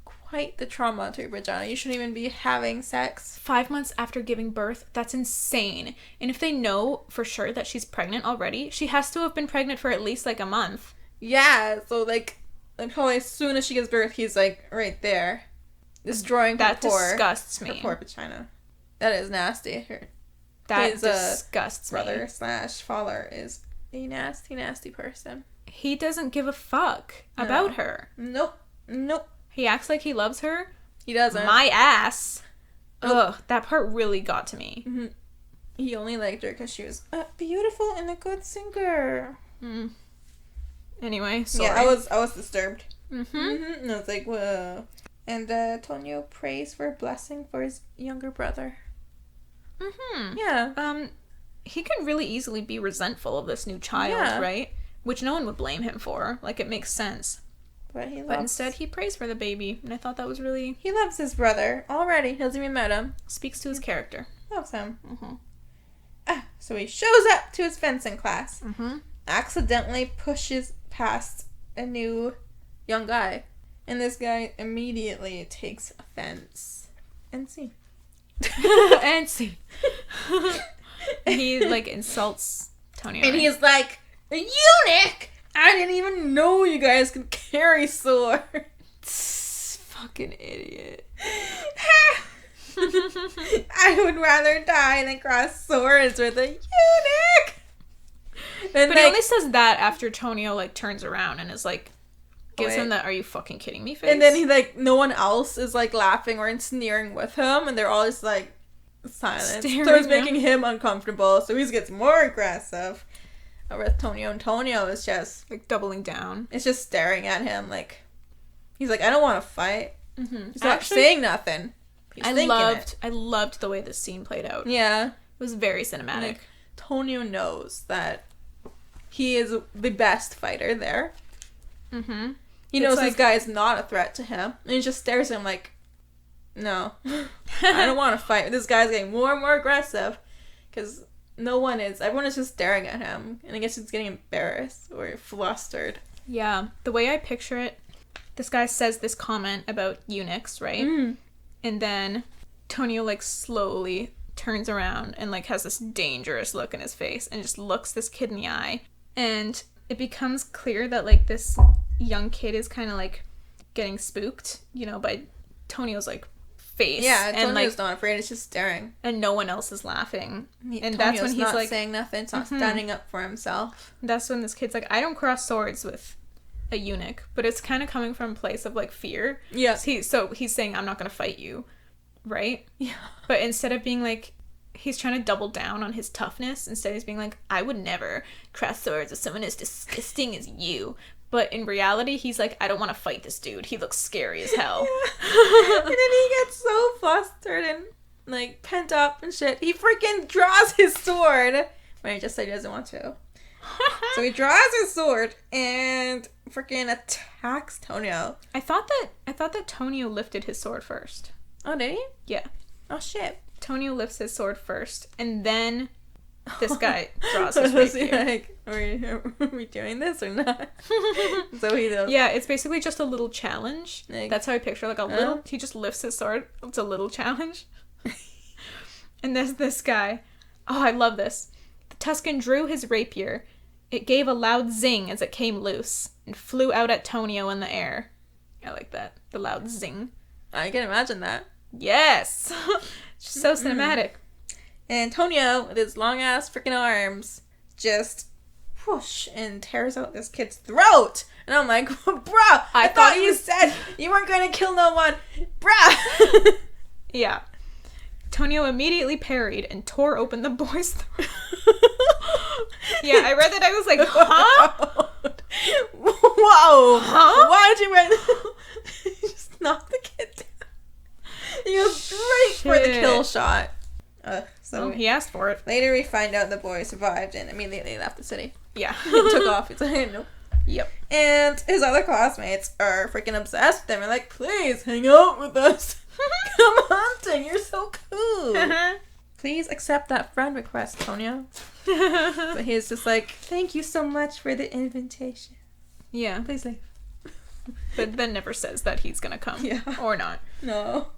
quite the trauma to your vagina. You shouldn't even be having sex. 5 months after giving birth, that's insane. And if they know for sure that she's pregnant already, she has to have been pregnant for at least, a month. Yeah, so, probably as soon as she gives birth, he's, right there. Destroying her disgusts me. Her poor vagina. That is nasty. That disgusts me. Brother / father is a nasty, nasty person. He doesn't give a fuck about her. Nope. He acts like he loves her. He doesn't. My ass. Nope. Ugh, that part really got to me. He only liked her because she was beautiful and a good singer. Anyway, sorry. Yeah, I was disturbed. And I was like, whoa. And Tonio prays for a blessing for his younger brother. Yeah. He can really easily be resentful of this new child, right? Which no one would blame him for. It makes sense. But instead, he prays for the baby. And I thought that was really... He loves his brother already. He hasn't even met him. Speaks to his character. Loves him. So he shows up to his fencing class. Accidentally pushes past a new young guy. And this guy immediately takes offense. And scene. And scene. He, insults Tonio. And he's like, a eunuch! I didn't even know you guys could carry swords. Fucking idiot. I would rather die than cross swords with a eunuch. And but he only says that after Tonio, turns around and is gives him that, are you fucking kidding me face? And then he, no one else is, laughing or sneering with him, and they're all just, silent. So it's making him uncomfortable, so he gets more aggressive with Tonio, and Tonio is just... doubling down. It's just staring at him, he's I don't want to fight. He's not saying nothing. He's I loved the way this scene played out. Yeah. It was very cinematic. Tonio knows that he is the best fighter there. He knows this guy is not a threat to him. And he just stares at him no. I don't want to fight. This guy's getting more and more aggressive. Because everyone is just staring at him. And I guess he's getting embarrassed or flustered. Yeah. The way I picture it, this guy says this comment about eunuchs, right? And then Tonio, slowly turns around and, has this dangerous look in his face and just looks this kid in the eye. And it becomes clear that, this young kid is kind of, getting spooked, by Tonio's, face. Yeah, Tonio's not afraid. It's just staring. And no one else is laughing. And Tonio's that's when he's, not saying nothing. It's not standing up for himself. That's when this kid's I don't cross swords with a eunuch. But it's kind of coming from a place of, fear. Yeah. So he's saying, I'm not going to fight you. Right? Yeah. But instead of being, he's trying to double down on his toughness. Instead, he's being I would never cross swords with someone as disgusting as you. But in reality, he's I don't want to fight this dude. He looks scary as hell. Yeah. And then he gets so flustered and, pent up and shit. He freaking draws his sword. But he just said he doesn't want to. So he draws his sword and freaking attacks Tonio. I thought that Tonio lifted his sword first. Oh, did he? Yeah. Oh, shit. Tonio lifts his sword first, and then this guy draws his rapier. Are we doing this or not? So he does. Yeah, it's basically just a little challenge. That's how I picture a little... He just lifts his sword. It's a little challenge. And there's this guy. Oh, I love this. The Tuscan drew his rapier. It gave a loud zing as it came loose and flew out at Tonio in the air. I like that. The loud zing. I can imagine that. Yes! Just so cinematic. And Tonio, with his long-ass freaking arms, just whoosh and tears out this kid's throat. And I'm like, bruh, I thought you said you weren't going to kill no one. Bruh! Yeah. Tonio immediately parried and tore open the boy's throat. Yeah, I read that. I was like, huh? Whoa. Huh? Why did you read You just knocked the kid down. You go straight for the kill shot. So he asked for it. Later we find out the boy survived and immediately left the city. Yeah. He took off. He's like, nope. Yep. And his other classmates are freaking obsessed with him. They're like, please hang out with us. Come hunting. You're so cool. Please accept that friend request, Tonio. But he's just like, thank you so much for the invitation. Yeah. Please leave. But then never says that he's gonna come. Yeah. Or not. No.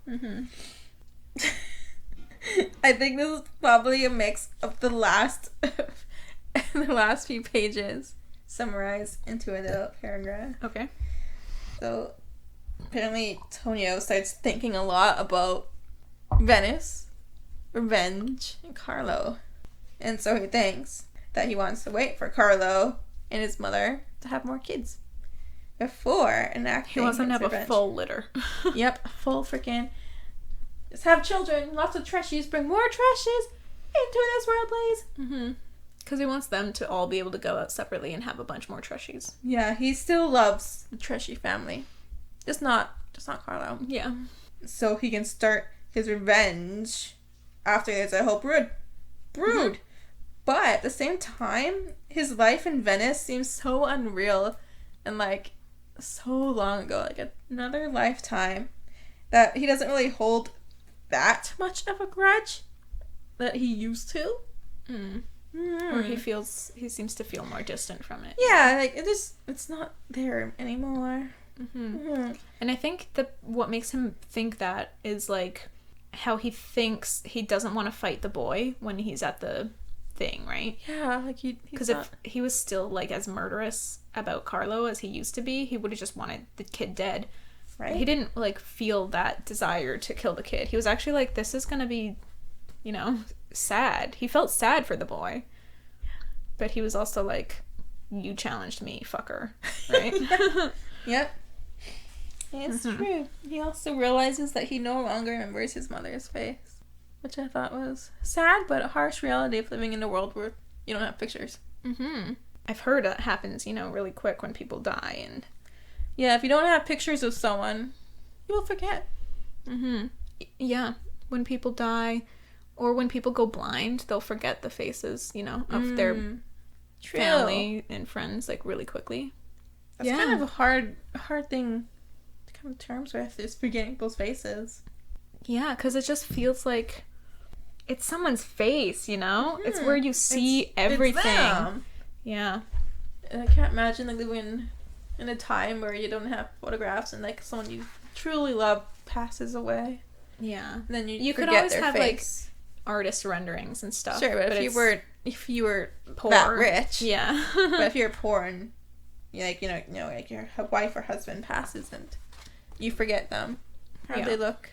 I think this is probably a mix of the last few pages summarized into a little paragraph. Okay. So apparently Tonio starts thinking a lot about Venice, revenge, and Carlo. And so he thinks that he wants to wait for Carlo and his mother to have more kids before enacting He wants them to have revenge. a full litter. Yep, full freaking. Just have children, lots of trashies, bring more trashes into this world, please. Because he wants them to all be able to go out separately and have a bunch more trashies. Yeah, he still loves the Treshy family. Just not Carlo. Yeah. So he can start his revenge after there's a whole brood. But at the same time, his life in Venice seems so unreal and like so long ago, like another lifetime, that he doesn't really hold that much of a grudge that he used to. Or he seems to feel more distant from it. Yeah, like it's not there anymore. And I think that what makes him think that is like how he thinks he doesn't want to fight the boy when he's at the thing, right? Yeah, like because if he was still like as murderous about Carlo as he used to be, he would have just wanted the kid dead. Right. He didn't like feel that desire to kill the kid. He was actually like, this is gonna be, sad. He felt sad for the boy, but he was also like, you challenged me, fucker, right? Yep. It's true. He also realizes that he no longer remembers his mother's face, which I thought was sad, but a harsh reality of living in a world where you don't have pictures. I've heard that happens, really quick when people die, and yeah, if you don't have pictures of someone, you will forget. Yeah, when people die, or when people go blind, they'll forget the faces, of their family and friends, like, really quickly. That's kind of a hard thing to come to terms with, is forgetting people's faces. Yeah, because it just feels like it's someone's face, It's where you see everything. It's them. Yeah. And I can't imagine like living in a time where you don't have photographs and like someone you truly love passes away. Yeah. And then you could forget always their have face. Like artist renderings and stuff. Sure, but if you were poor, that rich, yeah. But if you're poor and like like your wife or husband passes and you forget them, how they look.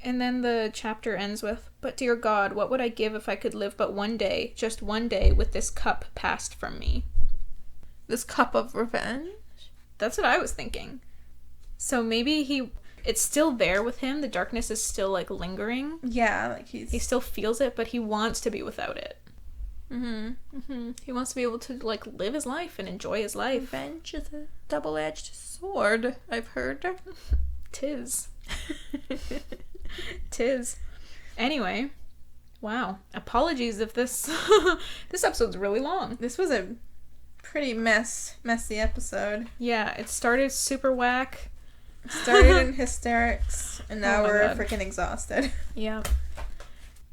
And then the chapter ends with, "But dear God, what would I give if I could live but one day, just one day, with this cup passed from me?" This cup of revenge? That's what I was thinking. So maybe it's still there with him. The darkness is still like lingering. Yeah, like he still feels it, but he wants to be without it. He wants to be able to like live his life and enjoy his life. Revenge is a double-edged sword, I've heard. Tis. Tis. Anyway, wow. Apologies if this this episode's really long. This was a pretty messy episode. Yeah, it started super whack. Started in hysterics, and now we're freaking exhausted. Yeah.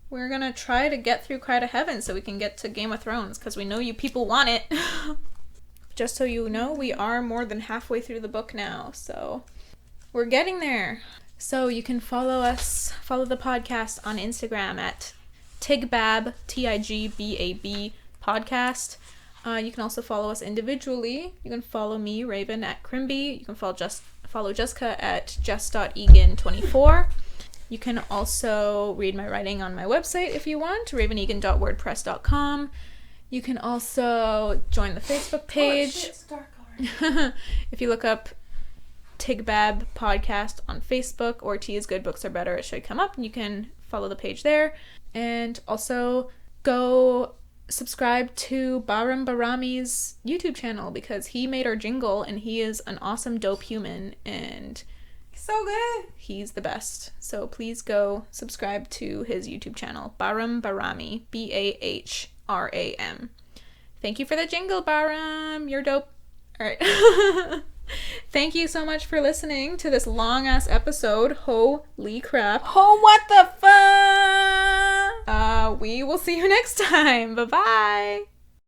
We're gonna try to get through Cry to Heaven so we can get to Game of Thrones, because we know you people want it. Just so you know, we are more than halfway through the book now, so we're getting there. So you can follow the podcast on Instagram at Tigbab, Tigbab podcast. You can also follow us individually. You can follow me, Raven, at Crimby. You can follow Jessica at jess.egan24. You can also read my writing on my website if you want, ravenegan.wordpress.com. You can also join the Facebook page. Oh, shit, it's dark already. If you look up Tigbab Podcast on Facebook or Tea is Good, Books Are Better, it should come up and you can follow the page there. And also go subscribe to Baram Barami's YouTube channel because he made our jingle and he is an awesome dope human and so good. He's the best. So please go subscribe to his YouTube channel, Baram Barami, Bahram. Thank you for the jingle, Baram. You're dope. All right. Thank you so much for listening to this long-ass episode. Holy crap. Oh, what the fuck? We will see you next time. Bye-bye.